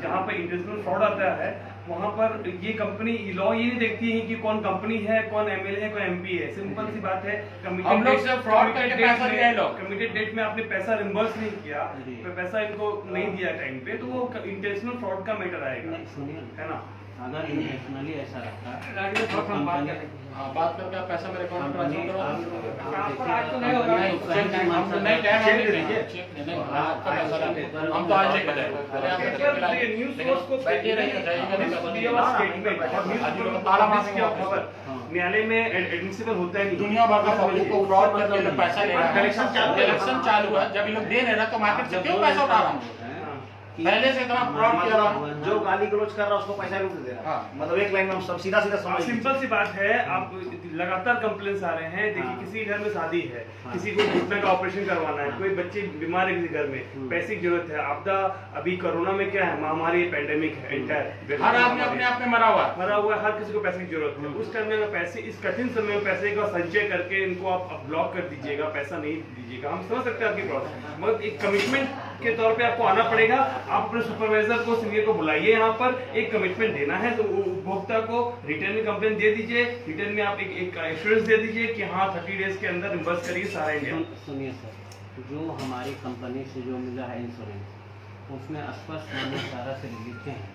जहाँ पर इंटेंशनल फ्रॉड आता है वहाँ पर ये कंपनी लॉ ये नहीं देखती है कि कौन कंपनी है, कौन MLA है, कौन MP है। सिंपल सी बात है, कमिटेड डेट में आपने पैसा रिम्बर्स नहीं किया, तो पैसा इनको नहीं दिया टाइम पे, तो वो इंटेंशनल फ्रॉड का मैटर आएगा, है ना? अगर इंटेंशनली ऐसा रहता बात करके आप पैसा मेरे अकाउंट में ट्रांसफर हम तो आज न्यायालय में एडमिसिबल होता है। दुनिया भर का पब्लिक को फ्रॉड करके पैसा ले रहा है। कलेक्शन चालू है, जब ये लोग दे नहीं रहा तो मार्केट से क्यों पैसा उठा रहा है? पहले से इतना फ्रॉड किया रहा हूं। जो गाली गलौज कर रहा है उसको पैसा भी दे रहा है। मतलब एक लाइन में हम सब सीधा समझ। सिंपल सी बात है, आप लगातार कंप्लेंट्स आ रहे हैं। देखिए किसी घर में शादी है, किसी को घुटने का ऑपरेशन करवाना है, कोई बच्चे बीमार है किसी घर में, पैसे की जरूरत है, आपदा अभी कोरोना में क्या है, महामारी पेंडेमिक है, एंटायर हर आदमी अपने आप में मरा हुआ है, हर किसी को पैसे की जरूरत है। उस टाइम में पैसे, इस कठिन समय में पैसे का संचय करके इनको आप ब्लॉक कर दीजिएगा, पैसा नहीं दीजिएगा, हम समझ सकते हैं आपकी प्रॉब्लम, मगर एक कमिटमेंट के तौर पे आपको आना पड़ेगा। आप अपने सुपरवाइजर को, सीनियर को बुलाइए, यहाँ पर एक कमिटमेंट देना है, तो उपभोक्ता को रिटर्न में कंप्लेन दे दीजिए, रिटर्न में आप एक एश्योरेंस दे दीजिए कि हाँ 30 डेज के अंदर रिम्बर्स करिए सारा इंडिया। सुनिए सर, जो हमारी कंपनी से जो मिला है इंश्योरेंस, उसमें स्पष्ट मैंने सारा से लिखे हैं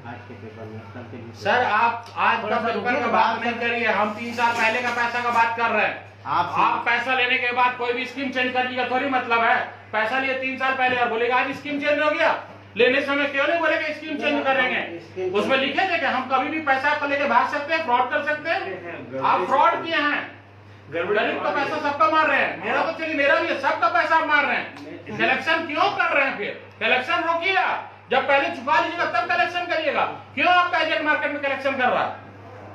आज के पेपर में, कल के पेपर। सर आप आज का पेपर का बात नहीं करिए, हम 3 साल पहले का पैसा का बात कर रहे हैं। आप पैसा लेने के बाद कोई भी स्कीम चेंज करने का थोड़ी मतलब है। पैसा लिए 3 साल पहले और बोलेगा आज स्कीम चेंज हो गया, लेने समय क्यों नहीं बोलेगा स्कीम चेंज करेंगे? उसमें लिखे थे कि हम कभी भी पैसा आपको लेके भाग सकते हैं, फ्रॉड कर सकते हैं। आप फ्रॉड किए हैं, गरीब का पैसा सबका मार रहे हैं, मेरा तो चलिए मेरा भी है, सबका पैसा आप मार रहे हैं। कलेक्शन क्यों कर रहे हैं? फिर कलेक्शन रोकिए। जब पहले चुका लीजिएगा तब कलेक्शन करिएगा। क्यों आपका एजेंट मार्केट में कलेक्शन कर रहा है?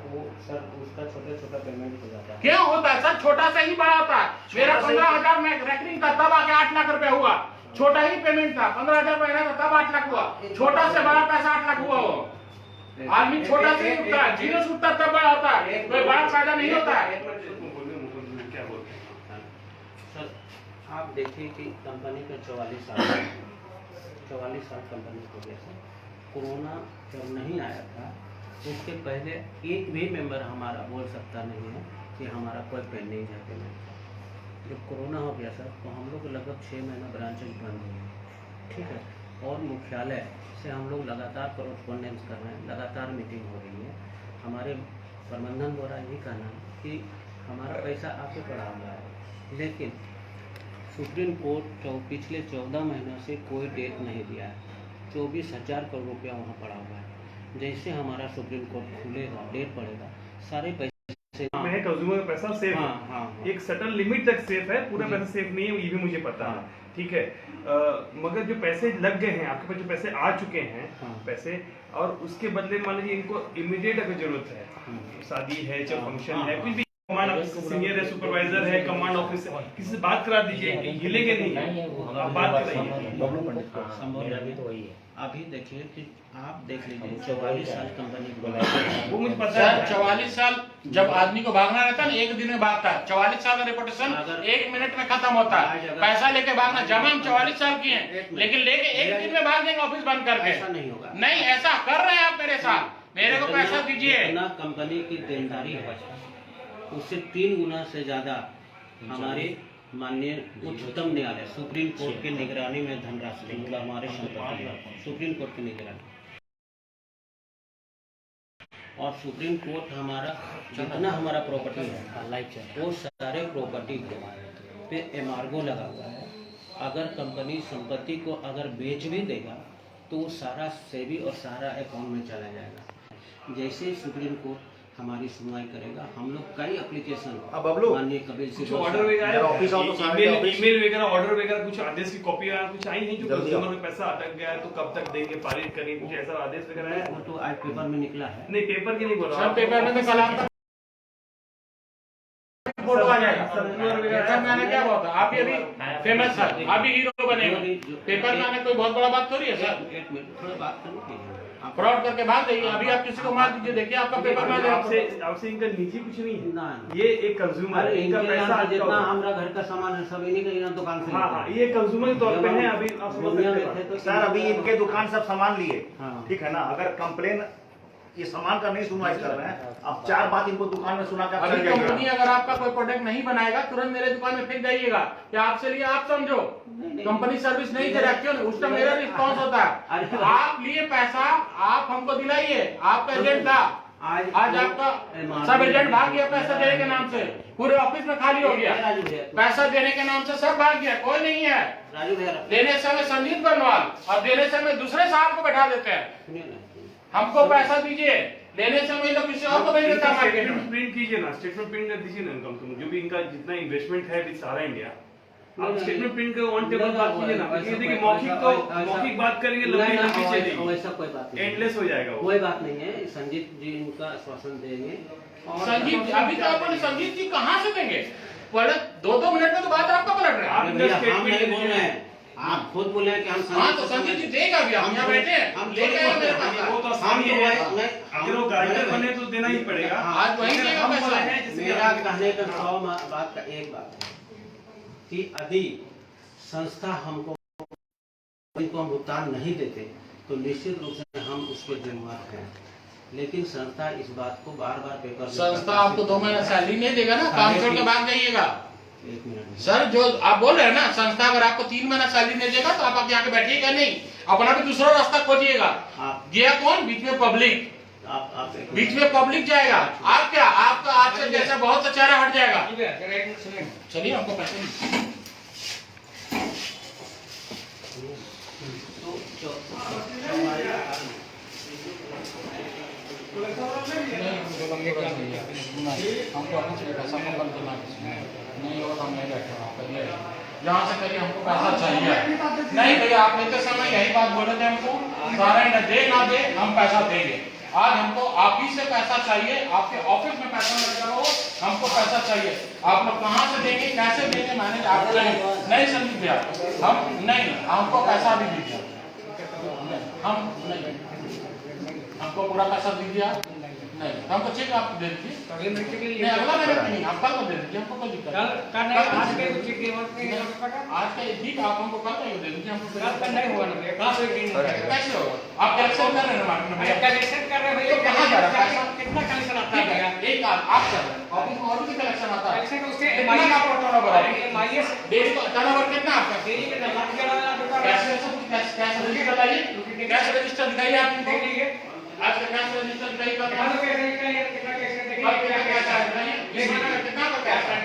वो सर उसका छोटा पेमेंट हो जाता है। क्यों होता है सर? छोटा से ही बड़ा होता है। मेरा 15,000 में रेकरिंग था तब आके 8 लाख रुपए हुआ। छोटा ही पेमेंट था, 15,000 महीना था तब 8 लाख हुआ। छोटा से बड़ा पैसा 8 लाख हुआ। वो आदमी छोटा से ही उठता है, जीरो से उठता तब बड़ा होता है, कोई बड़ा फायदा नहीं होता है। क्या बोलते हैं सर आप देखिए कि कंपनी का 44 साल कंपनी हो गया सर। कोरोना जब नहीं आया था उसके पहले एक भी मेंबर हमारा बोल सकता नहीं है कि हमारा कोई पेंडिंग है पेमेंट। जब कोरोना हो गया सर तो हम लोग लगभग 6 महीना ब्रांचेज बंद हो गए, ठीक है। और मुख्यालय से हम लोग लगातार कॉरेस्पॉन्डेंस कर रहे हैं, लगातार मीटिंग हो रही है। हमारे प्रबंधन द्वारा यही कहना है कि हमारा पैसा आपके पड़ा हुआ है, लेकिन सुप्रीम कोर्ट पिछले 14 महीनों से कोई डेट नहीं दिया है। 24,000 करोड़ रुपया वहाँ पड़ा हुआ है। जैसे हमारा सुप्रीम कोर्ट खुलेगा, डेट पड़ेगा, सारे पैसे में कंज्यूमर का पैसा सेफ है। एक सर्टन लिमिट तक सेफ है, पूरा पैसा सेफ नहीं है, ये भी मुझे पता है, ठीक है। मगर जो पैसे लग गए हैं आपके पास, जो पैसे आ चुके हैं पैसे, और उसके बदले मान लीजिए इनको इमीडिएट अगर जरूरत है, शादी है, चाहे फंक्शन है, कुछ भी, कमांड ऑफिसर सीनियर है, सुपरवाइजर है, कमांड ऑफिसर, किसी से बात करा दीजिए, हिलेंगे नहीं, आप बात कराइए। तो वही है। अभी देखिए कि आप देख लीजिए 44 साल कंपनी वो मुझे पता है। 44 साल जब आदमी को भागना रहता है ना, एक दिन में भागता है। 44 साल का रेपुटेशन 1 मिनट में खत्म होता है। पैसा लेके भागना, जमा हम 44 साल की हैं, लेकिन लेके 1 दिन में भाग जाएंगे ऑफिस बंद करके। ऐसा नहीं होगा। नहीं, ऐसा कर रहे हैं आप मेरे साथ। मेरे को पैसा दीजिए। जितना कंपनी की देनदारी है उससे 3 गुना से ज्यादा हमारे माननीय उच्चतम न्यायालय सुप्रीम कोर्ट की निगरानी में धनराशि, मतलब हमारे संपत्ति है सुप्रीम कोर्ट की निगरानी। और सुप्रीम कोर्ट हमारा जितना हमारा प्रॉपर्टी है वो सारे प्रॉपर्टी पे एम्बार्गो लगा हुआ है। अगर कंपनी संपत्ति को अगर बेच भी देगा तो वो सारा सेवी और सारा अकाउंट में चला जाएगा। जैसे सुप्रीम कोर्ट हमारी सुनवाई करेगा, हम लोग कई एप्लीकेशन माननीय कपिल सिब्बल ऑर्डर वगैरह, ईमेल वगैरह, ऑर्डर वगैरह, कुछ आदेश की कॉपी कुछ आई नहीं जो कंज्यूमर में पैसा अटक गया है तो कब तक देंगे, पारित करेंगे, कुछ ऐसा आदेश वगैरह है? वो तो आज पेपर में निकला है। नहीं, पेपर की नहीं बोल रहा सर, पेपर में तो कल आपका फोटो आ जाएगा। सर मैंने क्या बोला, आप ये भी फेमस सर, आप भी हीरो बनेंगे। पेपर में आने कोई बहुत बड़ा बात थोड़ी है सर। एक मिनट थोड़ा बात करनी फ्रॉड करके भाग जाइए। अभी आप किसी को मार दीजिए, देखिए आपका पेपर में आपसे इनका निजी कुछ नहीं है ना, ये एक कंज्यूमर इनका पैसा जितना हमारा घर का सामान है सब इन्हीं का दुकान से। हाँ, ये कंज्यूमर के तौर पे है। अभी आप समझ सकते हैं तो सर अभी इनके दुकान सब सामान लिए, ठीक है ना। अगर कंप्लेन ये सामान का नहीं सुनवाई कर रहे हैं, अब 4 बात इनको दुकान में सुना कर अभी कंपनी अगर आपका कोई प्रोडक्ट नहीं बनाएगा तुरंत मेरे दुकान में फेंक जाइएगा। क्या आपसे लिए आप समझो कंपनी सर्विस नहीं दे रहा, क्यों? उस टाइम मेरा रिस्पॉन्स होता है। आप लिए पैसा, आप हमको दिलाइए, आपका एजेंट था, आज आपका सब एजेंट भाग गया पैसा देने के नाम से, पूरे ऑफिस में खाली हो गया। पैसा देने के नाम से सब भाग गया, कोई नहीं है। लेने समय संजीत बरनवाल और देने समय दूसरे साहब को बैठा देते हैं। हमको पैसा दीजिए, लेने समय लोग किसी और को भेज देता है मार्केट में। प्रिंट कीजिए ना, स्टेटमेंट प्रिंट कर दीजिए ना इनकम, जो भी इनका जितना इन्वेस्टमेंट है विद सारा इंडिया, आप स्टेटमेंट प्रिंट कर ऑन टेबल बात कीजिए ना। देखिए मौखिक बात करेंगे, लंबी चलेगी, वैसा कोई बात नहीं, एंडलेस हो जाएगा। कोई बात नहीं है। संजीत जी इनका आश्वासन देंगे। संजीत अभी तो आपने संजीत जी कहाँ से देंगे? पलट 2-2 मिनट में तो बात आपका पलट रहा है। हम नहीं बोल रहे हैं, आप खुद बोले कि हम हाँ तो संजीत जी देगा भी, हम यहाँ बैठे हैं, हम लेके आए मेरे पास। वो तो आसानी है, अगर वो गारंटर बने तो देना ही पड़ेगा। आज वही देगा पैसा। मेरा कहने का 100 बात का एक बात है कि यदि संस्था हमको हम भुगतान नहीं देते तो निश्चित रूप से हम उसके जिम्मेदार हैं। लेकिन संस्था इस बात को बार-बार पेपर संस्था आपको 2 महीना सैलरी नहीं देगा ना, काम छोड़ के भाग जाइएगा। 1 मिनट सर, जो आप बोल रहे हैं ना, संस्था अगर आपको 3 महीना सैलरी नहीं देगा तो आप यहाँ पे बैठिएगा नहीं, अपना भी दूसरा रास्ता खोजिएगा। गया कौन? बीच में पब्लिक, बीच में पब्लिक जाएगा। आप क्या, आपका आपसे जैसा बहुत सा चेहरा हट जाएगा। चलिए हमको पैसे हमको नहीं होगा, हम नहीं बैठे यहाँ से करिए, हमको पैसा चाहिए। नहीं भैया, आप लेते समय यही बात बोले थे हमको, सारे न दे ना दे हम पैसा देंगे। आज हमको आप ही से पैसा चाहिए, आपके ऑफिस में पैसा लगा हो, हमको पैसा चाहिए। आप लोग कहाँ से देंगे, कैसे देंगे, मैंने आपको नहीं समझ दिया। हम नहीं, हमको पैसा भी दीजिए, हम नहीं, हमको पूरा पैसा दीजिए। नहीं, हमको चेक आप दे दीजिए। नहीं, अगला महीने नहीं, आप कल को दे दीजिए, हमको कोई दिक्कत नहीं। आज के ठीक, आप हमको कल को दे दीजिए, हमको नहीं होगा ना भैया, कैसे होगा? आप कलेक्शन कर रहे हैं मार्केट में भैया, कलेक्शन कर रहे हैं भैया, तो कहाँ जा रहा है? कितना कलेक्शन आता है भैया? एक आप कर रहे हैं, ऑफिस में और भी कलेक्शन आता है। कलेक्शन उससे कितना का टर्नओवर है? एमआईएस डेली टर्नओवर कितना आपका? डेली के 10,000 कैश रजिस्टर बताइए, कैश रजिस्टर दिखाइए आप इनको। देखिए आज का कैश रजिस्टर दिखाइए, कितना कैश कितना का कैश है?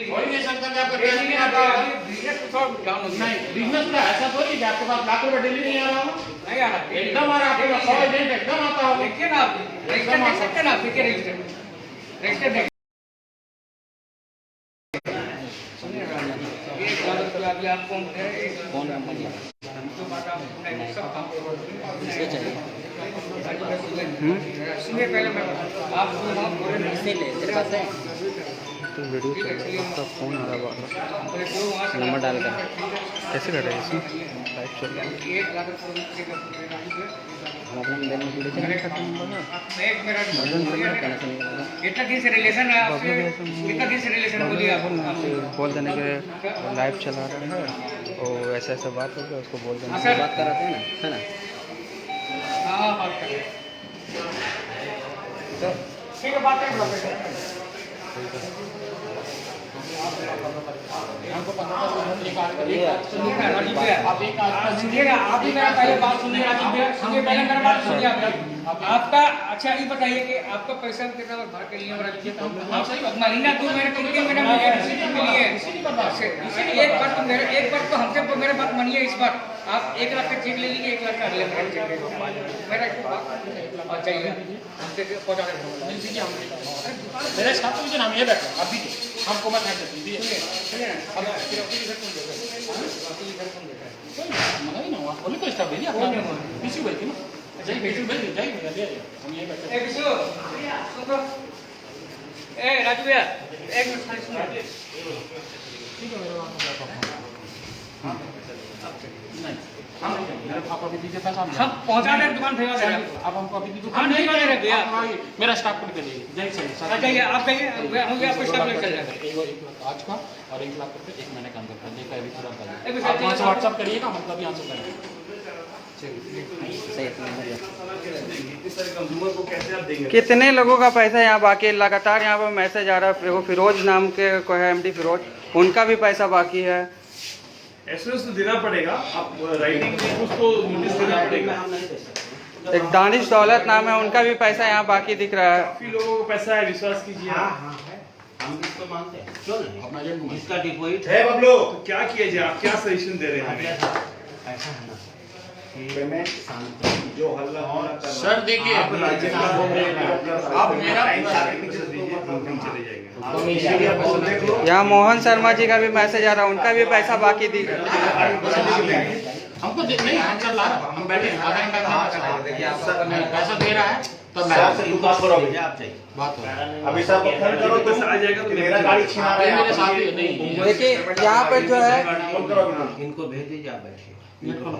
वही नहीं सकता कि आपका कैश नहीं आता है। नहीं, बिजनेस का ऐसा थोड़ी कि आपके पास लाख रुपए डेली नहीं आ रहा हो, नहीं आ रहा एकदम आ रहा है, आपका 100 एजेंट एकदम आता हो। देखिए ना, आप रजिस्टर देख सकते हैं ना, देखिए रजिस्टर देखिए। अभी आपको कौन कंपनी है? सुनिए पहले मैं आप तो वीडियो का फ़ोन आ रहा है, नंबर डाल कर कैसे कर रहे हैं इसमें लाइव चल रहा है। 1 लाख रुपये हम अपना मोबाइल में वीडियो चला सकते हैं। इतना दिन से रिलेशन है आपसे, कितना दिन से रिलेशन है बोलिए आप? बोल देने के लाइव चला रहे हैं और ऐसा ऐसा बात हो गया, उसको बोल देने सर बात कराते हैं ना, है ना? हाँ बात करें, ठीक है बात करें। सुनिएगा, आप ही मेरा पहले बात सुनिए राजीव भैया, सुनिए पहले मेरा बात सुनिए आप। आपका अच्छा ये बताइए कि आपका पैसा कितना भर के लिए महीना 2 महीने 3 महीने में लिए इसीलिए एक बार तो हमसे मेरे बात मानिए। इस बार आप 1 लाख का चेक ले लीजिए, 1 लाख का अगले महीने चेक ले लीजिए, मेरा चाहिए हमसे पहुँचा दीजिए। मेरे साथ तो हम ये बैठे अभी हमको मत दीजिए, मंगाई ना हुआ बोले तो स्टाफ भेजिए, किसी भेजी ना जाइए, भेजी भेजिए, जाइए ले आइए, हम ये बैठे। ए बिशु सुन तो, ए राजू भैया 1 मिनट खाली सुनिए। ठीक है, मेरे वहाँ नहीं हम मेरे पापा भी दीजिए पैसा, हम पहुंचा दे दुकान भेजवा दे रहे हैं। अब हमको अभी हम नहीं भेज रहे भैया, मेरा स्टाफ को निकल जाइए, जय सर जाइए आप जाइए, हम आपको स्टाफ लेकर चल जाएंगे। 1 लाख आज का और 1 लाख रुपये 1 महीने का अंदर कर देगा, अभी तुरंत ए, आ आप वहाँ से व्हाट्सअप करिएगा, मतलब अभी यहाँ से करेंगे। कंज्यूमर को कैसे आप देंगे? कितने लोगों का पैसा यहाँ बाकी, लगातार यहाँ पर मैसेज आ रहा है। वो फिरोज नाम के कोई है, MD फिरोज, उनका भी पैसा बाकी है। एसओएस तो देना पड़ेगा, आप राइटिंग में कुछ तो नोटिस देना पड़ेगा। एक दानिश दौलत नाम है, उनका भी पैसा यहाँ बाकी दिख रहा है। काफी लोगों को पैसा है, विश्वास कीजिए। हम इसको मानते हैं, क्यों नहीं? इसका डिपॉजिट है बबलू, तो क्या किया जाए? आप क्या सजेशन दे रहे हैं? ऐसा है ना पेमेंट शांति जो हल्ला सर देखिए, आप मेरा चले जाएंगे। यहाँ मोहन शर्मा जी का भी मैसेज आ रहा है, उनका भी पैसा बाकी दिख हमको नहीं, हम सर ला हम बैठे पैसा दे रहा है तो बात करो, आप चाहिए बात हो अभी सब फोन करो तो आ जाएगा तो मेरा गाड़ी छीना रहा है। मेरे साथ ही नहीं, देखिए यहाँ पे जो है, इनको भेज दीजिए, आप बैठिए, गेट खोलो,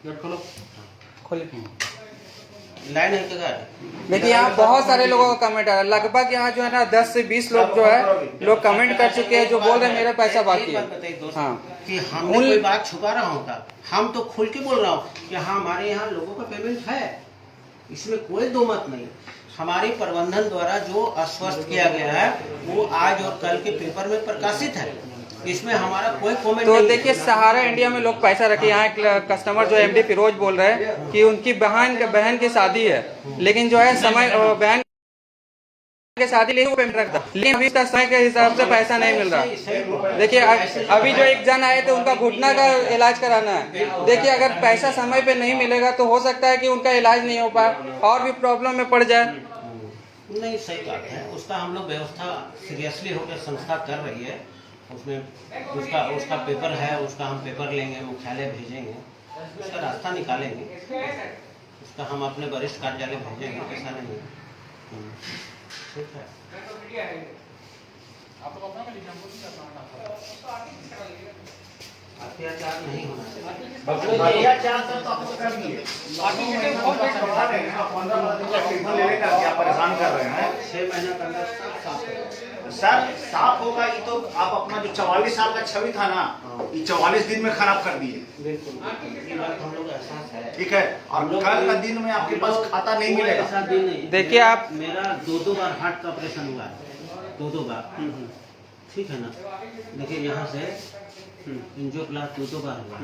गेट खोलो, खोले लाइन है क्या? देखिए यहाँ बहुत सारे लोगों का कमेंट आ रहा है। लगभग यहाँ जो है ना 10 से 20 लोग जो है लोग कमेंट कर चुके हैं, जो बोल रहे हैं मेरा पैसा बाकी है। हाँ, कि हमने कोई बात छुपा रहा होता, हम तो खुल के बोल रहा हूँ कि हाँ हमारे यहाँ लोगों का पेमेंट है, इसमें कोई दो मत नहीं। हमारे प्रबंधन द्वारा जो आश्वस्त किया गया है वो आज और कल के पेपर में प्रकाशित है, इसमें हमारा कोई कमेंट तो नहीं। देखिए सहारा इंडिया में लोग पैसा रखे। यहाँ एक कस्टमर जो MD फिरोज बोल रहे हैं कि उनकी बहन की शादी है, लेकिन जो है समय बहन के शादी लेकिन वो पेमेंट रखता, लेकिन अभी तक समय के हिसाब से पैसा नहीं मिल रहा। देखिए अभी जो एक जन आए थे उनका घुटना का इलाज कराना है। देखिए अगर पैसा समय पे नहीं मिलेगा तो हो सकता है कि उनका इलाज नहीं हो पाए और भी प्रॉब्लम में पड़ जाए। नहीं, सही बात है, उसका हम लोग व्यवस्था सीरियसली होकर संस्था कर रही है उसमें उसका पेपर है, उसका हम पेपर लेंगे, मुख्यालय भेजेंगे, उसका रास्ता निकालेंगे, उसका हम अपने वरिष्ठ कार्यालय भेजेंगे, ऐसा नहीं है। ठीक है। अत्याचार नहीं होना चाहिए। अत्याचार तो आप कर दिए, 15 परेशान कर रहे हैं। 6 महीना का अंदर साफ सर साफ होगा, ये तो आप अपना जो 44 साल का छवि था ना, ये 44 दिन में खराब कर दिए। बिल्कुल, ये बात हम लोग एहसास है। ठीक है, और कल का दिन में आपके पास खाता नहीं मिलेगा। ऐसा दिन नहीं। देखिए आप, मेरा 2 बार हार्ट का ऑपरेशन हुआ है, 2 बार। ठीक है ना। देखिए यहाँ से एंजियोप्लास्ट 2 बार हुआ।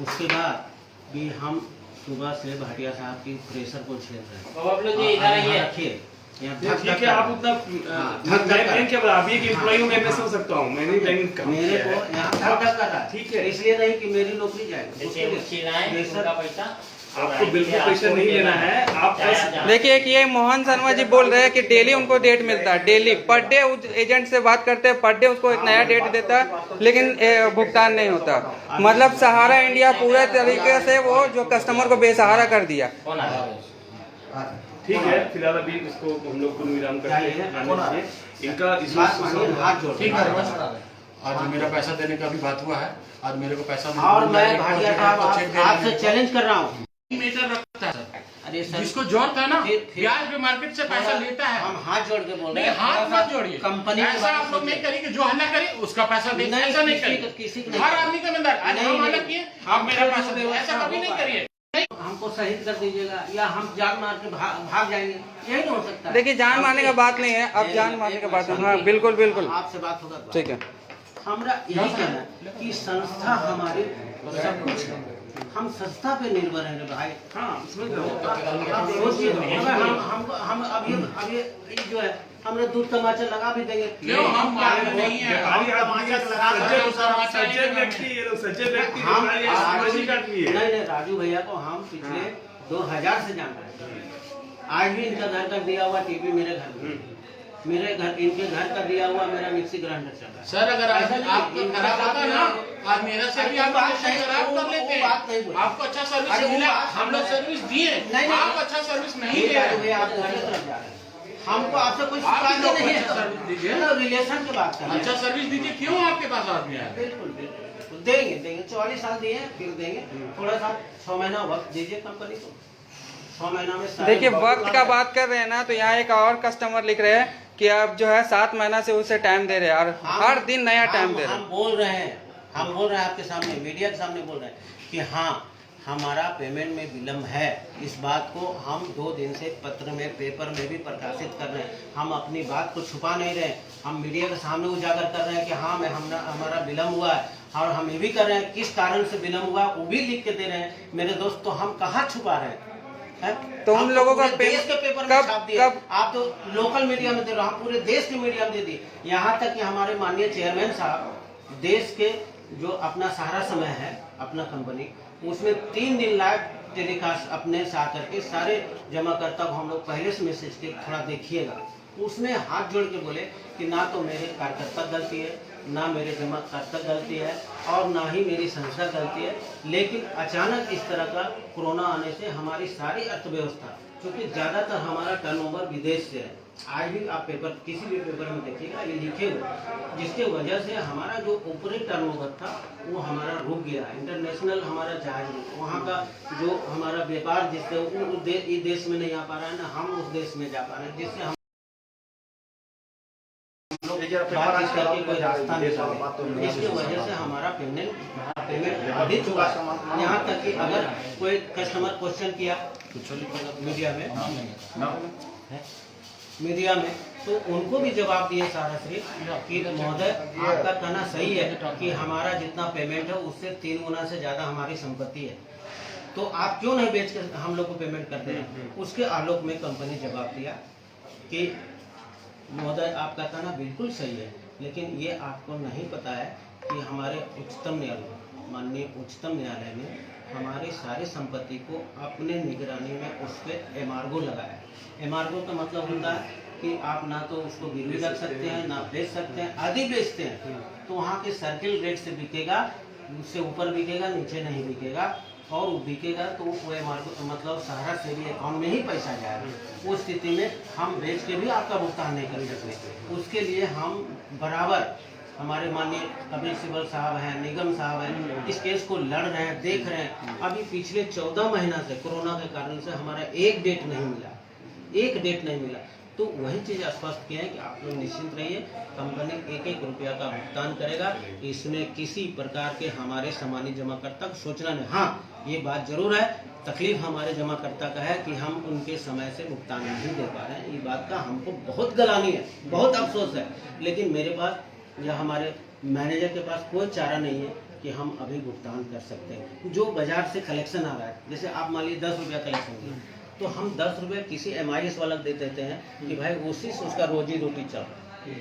उसके बाद भी हम सुबह से भाटिया साहब की प्रेशर को झेल रहे हैं। अब आप लोग ये इधर आइए। रखिए ठीक है, आप उतना मैं क्या बोला, आप एक एम्प्लॉई हूँ, मैं समझ सकता हूँ, मैंने बैंक का मेरे को यहाँ धक धक कर रहा है। ठीक है, इसलिए नहीं कि मेरी नौकरी जाएगी, जैसे चिल्लाएं, उनका पैसा आपको बिल्कुल प्रेशर नहीं लेना है। आप बस देखिए कि ये मोहन शर्मा जी बोल रहे हैं कि डेली उनको डेट मिलता है, डेली पर डे एजेंट से बात करते हैं, पर डे उसको एक नया डेट देता है, लेकिन भुगतान नहीं होता। मतलब सहारा इंडिया पूरे तरीके से वो जो कस्टमर को बेसहारा कर दिया। ठीक है, फिलहाल अभी इसको हम लोग को विराम करते हैं। इनका हाथ जोड़। ठीक है, आज मेरा पैसा देने का भी बात हुआ है, आज मेरे को पैसा और मैं भाटिया साहब आपसे चैलेंज कर रहा हूँ। मीटर रखता है अरे सर, जिसको जरूरत है ना, फिर- ब्याज पे मार्केट से पैसा लेता है। हम हाथ जोड़ के बोल रहे नहीं, हैं। हाथ मत जोड़िए। कंपनी ऐसा आप लोग नहीं करिए कि जो हल्ला करे उसका पैसा दे, नहीं, ऐसा नहीं किसी करिए। को हर आदमी का जिम्मेदार, आज नहीं, हम हल्ला नहीं। किए, आप मेरा पैसा दे, ऐसा कभी नहीं करिए। हमको शहीद कर दीजिएगा या हम जान मार के भाग जाएंगे, यही नहीं हो सकता। देखिए जान मारने का बात नहीं है, अब जान मारने का बात है। हाँ बिल्कुल बिल्कुल, आपसे बात होगा तो। ठीक है। हमारा यही कहना है कि संस्था हमारी सब कुछ है, हम संस्था पे निर्भर हैं रे भाई। हाँ, आप सोचिए, हम अब ये जो है हमने दूध टमाटर लगा भी देंगे। क्यों हम पागल नहीं है? नहीं, राजू भैया को हम पिछले 2000 से जान रहे हैं। आज भी इनका घर का दिया हुआ टीवी मेरे घर में, इनके घर का दिया हुआ मेरा मिक्सी ग्राइंडर चल रहा है। सर अगर आपको खराब होता ना, आज मेरा से भी आप खराब कर लेते हैं। आपको अच्छा सर्विस मिला, हम लोग सर्विस दिए, आप अच्छा सर्विस नहीं दे रहे। आप गलत तरफ जा रहे हैं। हमको आपसे कुछ शिकायत नहीं है, रिलेशन की बात कर रहे हैं। अच्छा सर्विस दीजिए, क्यों आपके पास आदमी आया? बिल्कुल देंगे 44 साल दिए, फिर देंगे। थोड़ा सा 6 महीना वक्त दीजिए कंपनी को, 6 महीना में देखिए वक्त का बात कर रहे हैं ना, तो यहाँ एक और कस्टमर लिख रहे हैं कि आप जो है 7 महीना से उसे टाइम दे रहे हैं और हर दिन नया टाइम दे रहे हैं। हम बोल रहे हैं आपके सामने, मीडिया के सामने बोल रहे हैं कि हाँ हमारा पेमेंट में विलम्ब है। इस बात को हम 2 दिन से पत्र में, पेपर में भी प्रकाशित कर रहे हैं। हम अपनी बात को छुपा नहीं रहे, हम मीडिया के सामने उजागर कर रहे हैं कि हाँ हमारा विलम्ब हुआ है, और हम ये भी कर रहे हैं किस कारण से विलम्ब हुआ वो भी लिख के दे रहे हैं। मेरे दोस्त, तो हम कहाँ छुपा रहे हैं? तो उन लोगों का देश के पेपर में छाप दिया, आप तो लोकल मीडिया में दे रहे हो, हम पूरे देश के मीडिया में दे दिए। यहाँ तक कि हमारे माननीय चेयरमैन साहब देश के जो अपना सहारा समय है अपना कंपनी, उसमें 3 दिन लाइव टेलीकास्ट अपने से आकर के सारे जमाकर्ता को हम लोग पहले से मैसेज के थोड़ा देखिएगा, उसमें हाथ जोड़ के बोले कि ना तो मेरे कार्यकर्ता गलती है, ना मेरे जमाकर्ता गलती है, और ना ही मेरी संस्था गलती है। लेकिन अचानक इस तरह का कोरोना आने से हमारी सारी अर्थव्यवस्था, क्योंकि ज़्यादातर हमारा टर्नओवर विदेश से है, आज भी आप पेपर किसी भी पेपर में देखिएगा ये लिखे हुए, जिसके वजह से हमारा जो ऊपरी टर्नओवर था वो हमारा रुक गया। इंटरनेशनल हमारा जहाज वहाँ का जो हमारा व्यापार जिससे इस देश में नहीं आ पा रहा है, ना हम उस देश में जा पा रहे हैं, जिससे हम बातचीत करके कोई रास्ता नहीं निकाले। इसकी वजह से हमारा पेमेंट अधिक हुआ। यहाँ तक कि अगर कोई कस्टमर क्वेश्चन किया मीडिया में तो उनको भी जवाब दिए सारा श्री कि महोदय आपका कहना सही है कि हमारा जितना पेमेंट है उससे 3 गुना से ज्यादा हमारी संपत्ति है, तो आप क्यों नहीं बेच कर हम लोग को पेमेंट करते हैं? उसके आलोक में कंपनी जवाब दिया कि महोदय आपका कहना बिल्कुल सही है, लेकिन ये आपको नहीं पता है कि हमारे उच्चतम न्यायालय, माननीय उच्चतम न्यायालय ने हमारी सारी संपत्ति को अपने निगरानी में उस पर एमार्गो लगाया। एमार्गो का मतलब होता है कि आप ना तो उसको गिरवी रख सकते हैं, ना बेच सकते हैं, आदि बेचते हैं, तो वहाँ के सर्किल रेट से बिकेगा, उससे ऊपर बिकेगा, नीचे नहीं बिकेगा। और वो बिकेगा तो वो मतलब सहारा से भी अकाउंट में ही पैसा जाएगा। उस स्थिति में हम बेच के भी आपका भुगतान नहीं कर सकते। उसके लिए हम बराबर हमारे माननीय कपिल सिब्बल साहब हैं, निगम साहब हैं, इस केस को लड़ रहे हैं, देख रहे हैं। अभी पिछले 14 महीना से कोरोना के कारण से हमारा एक डेट नहीं मिला, एक डेट नहीं मिला। तो वही चीज़ स्पष्ट किया है कि आप लोग निश्चिंत रहिए, कंपनी 1-1 रुपया का भुगतान करेगा। इसमें किसी प्रकार के हमारे सामान्य जमाकर्ता को सोचना नहीं। हाँ, ये बात जरूर है, तकलीफ हमारे जमाकर्ता का है कि हम उनके समय से भुगतान नहीं दे पा रहे हैं। ये बात का हमको बहुत गलानी है, बहुत अफसोस है। लेकिन मेरे पास या हमारे मैनेजर के पास कोई चारा नहीं है कि हम अभी भुगतान कर सकते हैं। जो बाजार से कलेक्शन आ रहा है, जैसे आप मान लीजिए 10 रुपया कलेक्शन किया, तो हम 10 रुपये किसी MIS वाला दे देते हैं कि भाई उसी से उसका रोजी रोटी चल रहा है,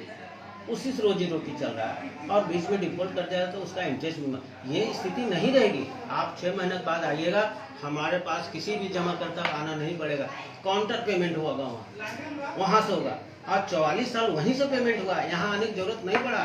उसी से रोजी रोटी चल रहा है, और बीच में डिफॉल्ट कर जाए तो उसका इंटरेस्ट भी। ये स्थिति नहीं रहेगी। आप 6 महीने बाद आइएगा, हमारे पास किसी भी जमाकर्ता का आना नहीं पड़ेगा। काउंटर पेमेंट होगा वहाँ से होगा, और 44 साल वहीं से पेमेंट हुआ, यहाँ आने की जरूरत नहीं पड़ा।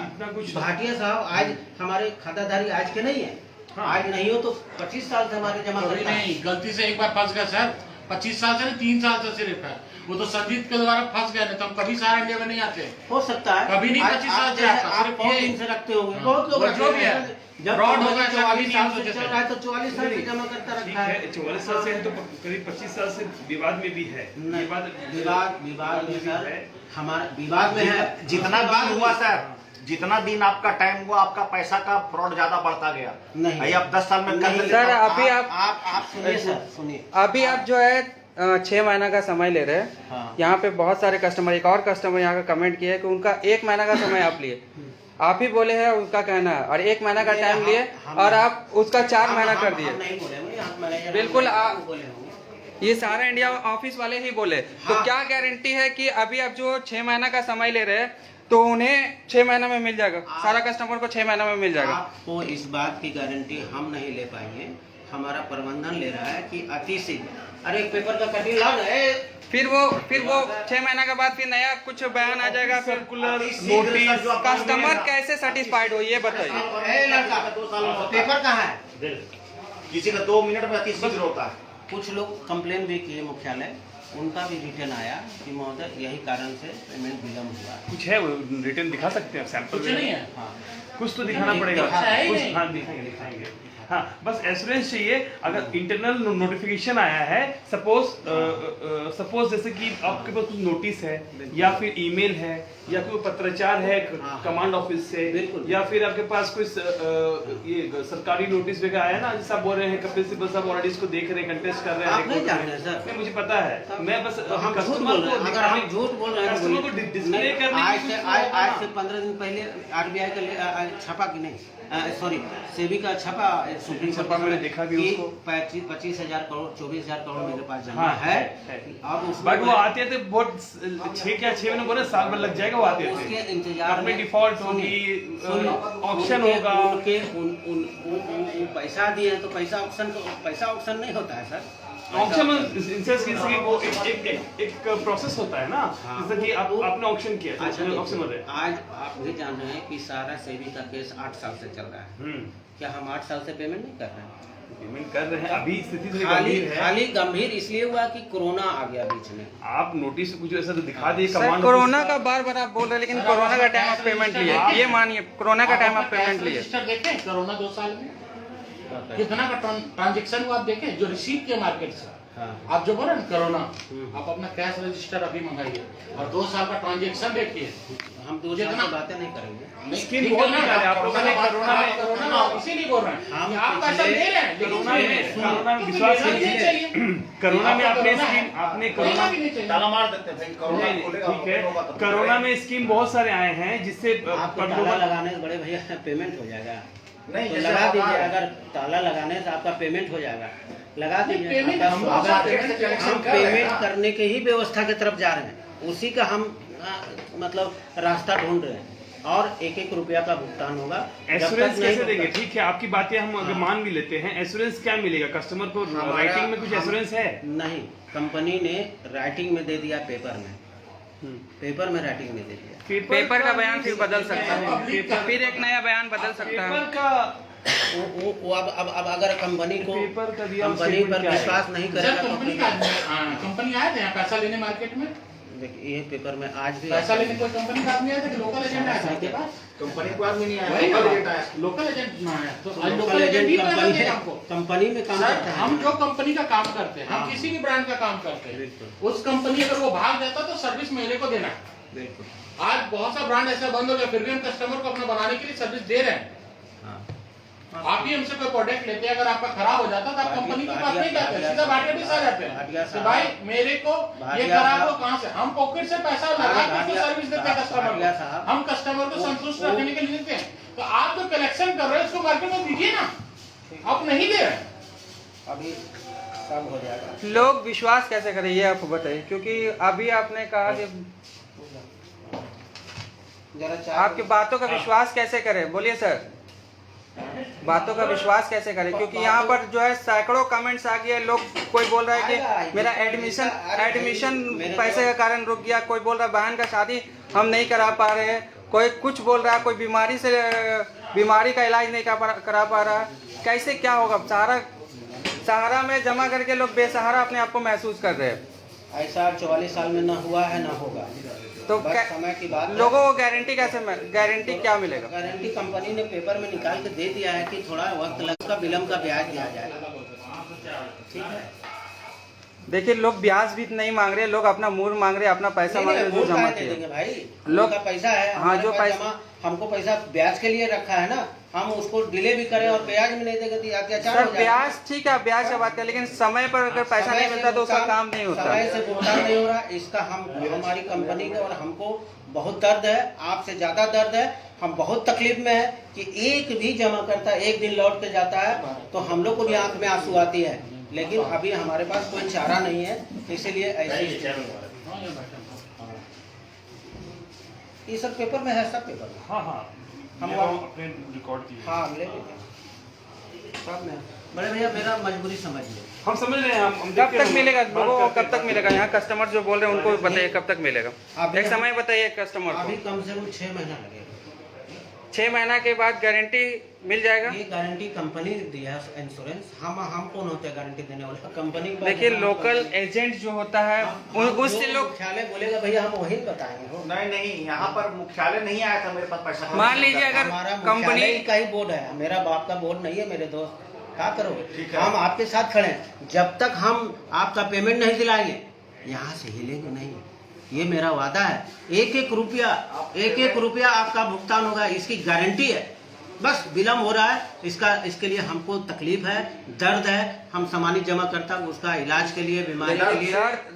भाटिया साहब आज हमारे खाताधारी आज के नहीं है, आज नहीं हो तो 25 साल से हमारे जमा नहीं, गलती से एक बार फंस गया सर, 25 साल से नहीं, 3 साल से सिर्फ है। वो तो संजीत के द्वारा फंस गया, नहीं तो हम कभी सहारा इंडिया में नहीं आते। हो सकता है कभी नहीं, 25 साल से आप बहुत दिन से रखते होंगे, बहुत लोग जो भी है, जब फ्रॉड होगा 44 साल से चल रहा है तो 44 साल से जमा करता रखा है। 44 साल से है तो करीब 25 साल से विवाद में भी है। विवाद में सर, हमारा विवाद में है। जितना दिन हुआ सर, जितना दिन आपका टाइम हुआ, आपका पैसा का फ्रॉड ज्यादा बढ़ता गया। नहीं भाई आप 10 साल में कर सर अभी आप सुनिए सर, सुनिए। अभी आप जो है 6 महीना का समय ले रहे हैं। हाँ। यहाँ पे बहुत सारे कस्टमर, एक और कस्टमर यहाँ का कमेंट किया है कि उनका 1 महीना का समय आप लिए। आप ही बोले हैं उनका कहना है, और 1 महीना का टाइम लिए और आप उसका 4 महीना कर दिए। बिल्कुल ये सारा इंडिया ऑफिस वाले ही बोले। तो क्या गारंटी है कि अभी आप जो 6 महीना का समय ले रहे हैं तो उन्हें 6 महीना में मिल जाएगा, सारा कस्टमर को 6 महीना में मिल जाएगा? आपको इस बात की गारंटी हम नहीं ले पाएंगे, हमारा प्रबंधन ले रहा है कि अति शीघ्र। अरे एक पेपर का कटिंग ला ना, फिर वो 6 महीना के बाद फिर नया कुछ बयान आ जाएगा, सर्कुलर नोटिस। कस्टमर कैसे सेटिस्फाइड हो ये बताइए। लड़का 2 साल पेपर कहाँ है? किसी का 2 मिनट में अति शीघ्र होता है। कुछ लोग कंप्लेन भी किए मुख्यालय, उनका भी रिटर्न आया कि महोदय यही कारण से पेमेंट विलम्ब हुआ। कुछ है वो रिटर्न दिखा सकते हैं, सैंपल कुछ नहीं है। हाँ, कुछ तो दिखाना पड़ेगा। कुछ हाँ दिखाएंगे। हाँ, बस एश्योरेंस चाहिए। अगर इंटरनल नोटिफिकेशन आया है, सपोज जैसे कि आपके पास कुछ नोटिस है या फिर ईमेल है या कोई पत्राचार है कमांड ऑफिस से, या फिर आपके पास कोई ये सरकारी नोटिस वगैरह आया ना, जैसे आप बोल रहे हैं कपिल सिब्बल साहब ऑलरेडी इसको देख रहे हैं, कंटेस्ट कर रहे हैं। आप नहीं जान रहे सर? नहीं, मुझे पता है। मैं बस हम कस्टमर को, अगर हम झूठ बोल रहे हैं कस्टमर को डिस्प्ले करने आज से 15 दिन पहले RBI का छापा कि नहीं, सॉरी सेबी का छापा सुप्रीम छापा मैंने देखा भी उसको। 25,000 करोड़ 24,000 करोड़ मेरे पास जमा है। अब बट वो आते थे बहुत 6 महीने बोले, साल भर लग जाएगा। वो आते उसके थे, इंतजार में डिफॉल्ट होगी, ऑक्शन होगा। उनके पैसा दिए तो पैसा ऑक्शन नहीं होता है सर। ऑक्शन में वो एक प्रोसेस होता है ना, जैसे कि आपने ऑक्शन किया था, ऑक्शन हो रहा है। आज आप भी जान रहे हैं कि सारा सेबी का केस 8 साल से चल रहा है। क्या हम 8 साल से पेमेंट नहीं कर रहे हैं? पेमेंट कर रहे हैं। अभी स्थिति थोड़ी खाली गंभीर है। खाली गंभीर इसलिए हुआ कि कोरोना आ गया बीच में। आप नोटिस कुछ ऐसा तो दिखा दिए सर, कमांड। कोरोना का बार आप बोल रहे हैं, लेकिन कोरोना का टाइम आप पेमेंट लिए, ये मानिए कोरोना का टाइम आप पेमेंट लिए। रजिस्टर देखें कोरोना 2 साल में कितना का ट्रांजेक्शन हुआ आप देखें, जो रिसीव किया मार्केट से। आप जो बोल रहे हैं कोरोना, आप अपना कैश रजिस्टर अभी मंगाइए और 2 साल का ट्रांजेक्शन देखिए। हम 2 साल की बातें नहीं करेंगे। स्कीम बहुत निकाले आप लोगों ने कोरोना में, इसीलिए बोल रहे हैं हम आप पैसा दे रहे हैं, कोरोना में विश्वास कीजिए। कोरोना में आपने कोरोना ताला मार देते थे। ठीक है, कोरोना में स्कीम बहुत सारे आए हैं जिससे ताला लगाने से बड़े भैया पेमेंट हो जाएगा। नहीं, तो लगा दीजिए, अगर ताला लगाने से आपका पेमेंट हो जाएगा, लगा दीजिए। हम पेमेंट करने के ही व्यवस्था की तरफ जा रहे हैं, उसी का हम मतलब रास्ता ढूंढ रहे हैं, और 1-1 रुपया का भुगतान होगा। एश्योरेंस कैसे देंगे? ठीक है, आपकी बातें हम अगर मान भी लेते हैं, एश्योरेंस क्या मिलेगा कस्टमर को? राइटिंग में कुछ एश्योरेंस है? नहीं, कंपनी ने राइटिंग में दे दिया, पेपर में पेपर में राइटिंग में दे दिया। पेपर का बयान फिर बदल सकता है, फिर एक नया बयान बदल सकता है। वो अब अगर कंपनी पर विश्वास नहीं सर करेगा कंपनी आए थे यहाँ पैसा लेने मार्केट में? देखिए ये पेपर में आज भी पैसा लेने कोई कंपनी का आदमी आया था कि लोकल एजेंट आया था आपके पास? कंपनी को आदमी नहीं वही आया, ना, लोकल एजेंट आया। लोकल एजेंट ना आया तो आज लोकल एजेंट ही पैसा देगा हमको। कंपनी में काम सर करता है। हम जो कंपनी का काम करते हैं, हम हाँ। किसी भी ब्रांड का काम करते हैं, उस कंपनी अगर वो भाग जाता तो सर्विस मेरे को देना है। आज बहुत सा ब्रांड ऐसा बंद हो गया, फिर भी हम कस्टमर को अपना बनाने के लिए सर्विस दे रहे हैं। आप ही हमसे कोई प्रोडक्ट लेते हैं, अगर आपका खराब हो जाता तो आप कंपनी के पास नहीं जाते, सीधा भाटिया भी आ जाते हैं कि भाई मेरे को ये खराब हो कहाँ से, हम पॉकेट से पैसा लगा के सर्विस देते हैं कस्टमर को, हम कस्टमर को संतुष्ट रखने के लिए देते हैं। तो आप जो कलेक्शन कर रहे हैं उसको मार्केट में दीजिए ना, आप नहीं दे रहे। अभी सब हो जाएगा। लोग विश्वास कैसे करें ये आप बताइए, क्योंकि अभी आपने कहा कि आपकी बातों का विश्वास कैसे करें, बोलिए सर, बातों का विश्वास कैसे करें? क्योंकि यहाँ पर जो है सैकड़ों कमेंट्स आ गए, लोग कोई बोल रहा है कि मेरा एडमिशन पैसे के कारण रुक गया, कोई बोल रहा है बहन का शादी हम नहीं करा पा रहे हैं, कोई कुछ बोल रहा है, कोई बीमारी का इलाज नहीं करा पा रहा है। कैसे क्या होगा? सहारा में जमा करके लोग बेसहारा अपने आप को महसूस कर रहे हैं। ऐसा 44 साल में ना हुआ है ना होगा, तो समय की बात। लोगों को गारंटी कैसे, गारंटी क्या मिलेगा? गारंटी कंपनी ने पेपर में निकाल के दे दिया है कि थोड़ा वक्त लगेगा, विलम्ब का ब्याज दिया जाएगा। ठीक है, देखिए लोग ब्याज भी नहीं मांग रहे, लोग अपना मूल मांग रहे, अपना पैसा मांग रहे, जो जमा दे देंगे भाई, लोग का पैसा है। हाँ, जो पैसा हमको पैसा ब्याज के लिए रखा है ना, हम उसको डिले भी करें और ब्याज भी नहीं देंगे तो अत्याचार हो जाएगा। ब्याज ठीक है, ब्याज की बात करें, लेकिन समय पर अगर पैसा नहीं मिलता तो उसका काम नहीं होता। समय से भुगतान नहीं हो रहा, इसका हमारी कंपनी को और हमको बहुत दर्द है, आपसे ज्यादा दर्द है। हम बहुत तकलीफ में है कि एक भी जमा करता एक दिन लौट के जाता है तो हम लोग को भी आंख में आंसू आती है, लेकिन अभी हमारे पास कोई चारा नहीं है, इसीलिए ऐसी ये सब पेपर में है, सब पेपर में। हाँ हम अपने रिकॉर्ड दिए। हाँ ले सब में। बड़े भैया मेरा मजबूरी समझ लो। हम समझ रहे हैं, हम कब तक मिलेगा लोगों को, कब तक मिलेगा? यहाँ कस्टमर जो बोल रहे हैं उनको बताइए कब तक मिलेगा, एक समय बताइए कस्टमर अभी को। कम से कम 6 महीना लगेगा। 6 महीना के बाद गारंटी मिल जाएगा? ये गारंटी कंपनी दी है, इंश्योरेंस। हम कौन होते हैं गारंटी देने वाला? कंपनी। देखिए लोकल एजेंट जो होता है उससे लोग मुख्यालय बोलेगा भैया हम वही बताएंगे। नहीं, यहाँ पर मुख्यालय नहीं आया था मेरे पास पैसा। मान लीजिए अगर कंपनी का ही बोर्ड है, मेरा बाप का बोर्ड नहीं है मेरे दोस्त, क्या करोगे? हम आपके साथ खड़े हैं, जब तक हम आपका पेमेंट नहीं दिलाएंगे यहाँ से हिलेंगे नहीं, ये मेरा वादा है। एक एक रुपया आपका भुगतान होगा, इसकी गारंटी है। बस विलम्ब हो रहा है इसके लिए हमको तकलीफ है, दर्द है। हम सामान्य जमा करता उसका इलाज के लिए, बीमारी के लिए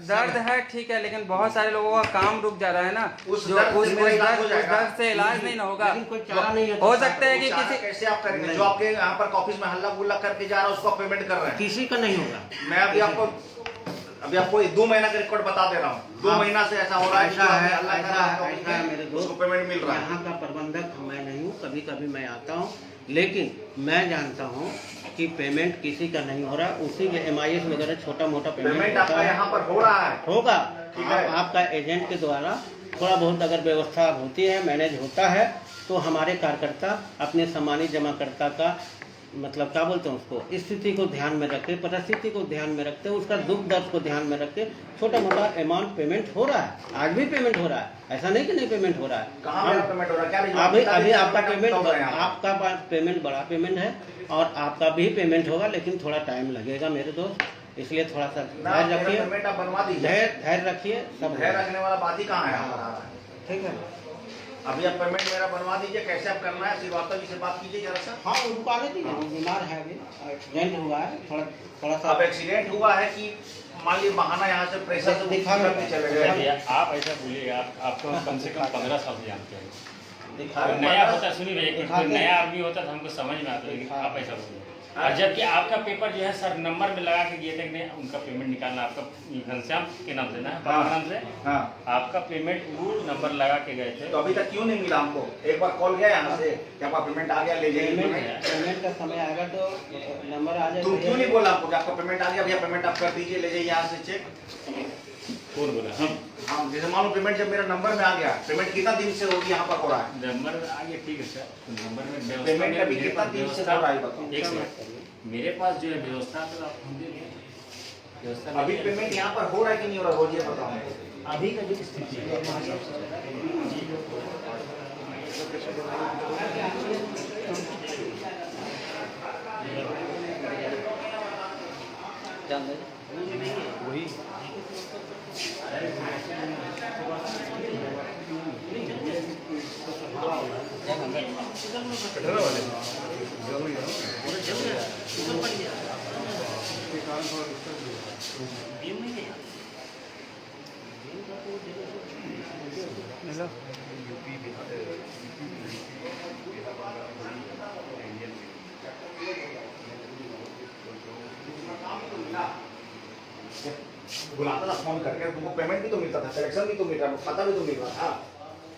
दर्द है, ठीक है, लेकिन बहुत सारे लोगों का काम रुक जा रहा है ना, उस दर्द से इलाज नहीं ना होगा। कोई चारा नहीं है। हो सकता है कि किसी कैसे आप करेंगे? जो आपके यहाँ पर ऑफिस में हल्ला गुल्ला करके जा रहा है उसको पेमेंट कर रहे हैं, किसी का नहीं होगा। मैं अभी आपको 2 महीना का रिकॉर्ड बता दे रहा हूँ। 2 महीना से ऐसा हो रहा है, ऐसा है मेरे दोस्त, पेमेंट मिल रहा है। यहाँ का प्रबंधक मैं नहीं हूँ, कभी कभी मैं आता हूँ, लेकिन मैं जानता हूँ कि पेमेंट किसी का नहीं हो रहा। उसी के MIS वगैरह छोटा मोटा पेमेंट आपका यहाँ पर हो रहा है, होगा। आपका एजेंट के द्वारा थोड़ा बहुत अगर व्यवस्था होती है, मैनेज होता है, तो हमारे कार्यकर्ता अपने सामान्य जमाकर्ता का मतलब क्या बोलते हैं उसको, स्थिति को ध्यान में रखते, परिस्थिति को ध्यान में रखते, उसका दुख दर्द को ध्यान में रखते छोटा मोटा अमाउंट पेमेंट हो रहा है। आज भी पेमेंट हो रहा है, ऐसा नहीं कि नहीं पेमेंट हो रहा है। कहाँ पेमेंट हो रहा है? अभी आपका पेमेंट, आपका पेमेंट बड़ा पेमेंट है और आपका भी पेमेंट होगा, लेकिन थोड़ा टाइम लगेगा मेरे दोस्त, इसलिए थोड़ा सा धैर्य रखिए, धैर्य रखिए। सब धैर्य रखने वाला बात ही कहाँ है? ठीक है, अभी आप पेमेंट मेरा बनवा दीजिए। कैसे आप करना है श्रीवास्तव जी से बात कीजिए जरा सा। हाँ उनको आने दीजिए, बीमार है, अभी एक्सीडेंट हुआ है, थोड़ा सा। अब एक्सीडेंट हुआ है कि मान लीजिए बहाना यहाँ से प्रेशर से दिखा चले गए। आप ऐसा बोलिए, आपको कम से कम 15 साल से जानते हैं। दिखा नया होता, सुनिए, कोई नया आदमी होता तो हमको समझ में आता है, आप ऐसा बोलिए। और जबकि आपका पेपर जो है सर नंबर में लगा के दिए थे कि उनका पेमेंट निकालना, आपका घनश्याम के नाम से ना, नाम से आपका पेमेंट वो नंबर लगा के गए थे। तो अभी तक क्यों नहीं मिला हमको? एक बार कॉल गया यहाँ से कि आपका पेमेंट आ गया, ले जाइए। पेमेंट का समय आएगा तो नंबर आ जाएगा। तुम क्यों नहीं बोला आपको कि आपका पेमेंट आ गया, भैया पेमेंट आप कर दीजिए, ले जाइए यहाँ से चेक। कौन बोला? हम हाँ, जैसे मान लो पेमेंट जब मेरा नंबर में आ गया, पेमेंट कितना दिन से होगी यहाँ पर हो रहा है? नंबर में आगे ठीक है सर, तो नंबर में व्यवस्था पेमेंट में अभी मेरे कितना पास दिन से व्यवस्था हो रहा है बताओ? एक सेकंड, मेरे पास जो है व्यवस्था तो आप हम दे दें। व्यवस्था अभी नहीं है। पेमेंट यहाँ पर हो रहा है कि नहीं हो रहा है, रोज ये बताओ मुझे। अभी का जो स्थिति है बुलाता था फोन करके, तुमको पेमेंट भी तो मिलता था, कलेक्शन भी तो मिल रहा था, खाता भी तो मिल रहा था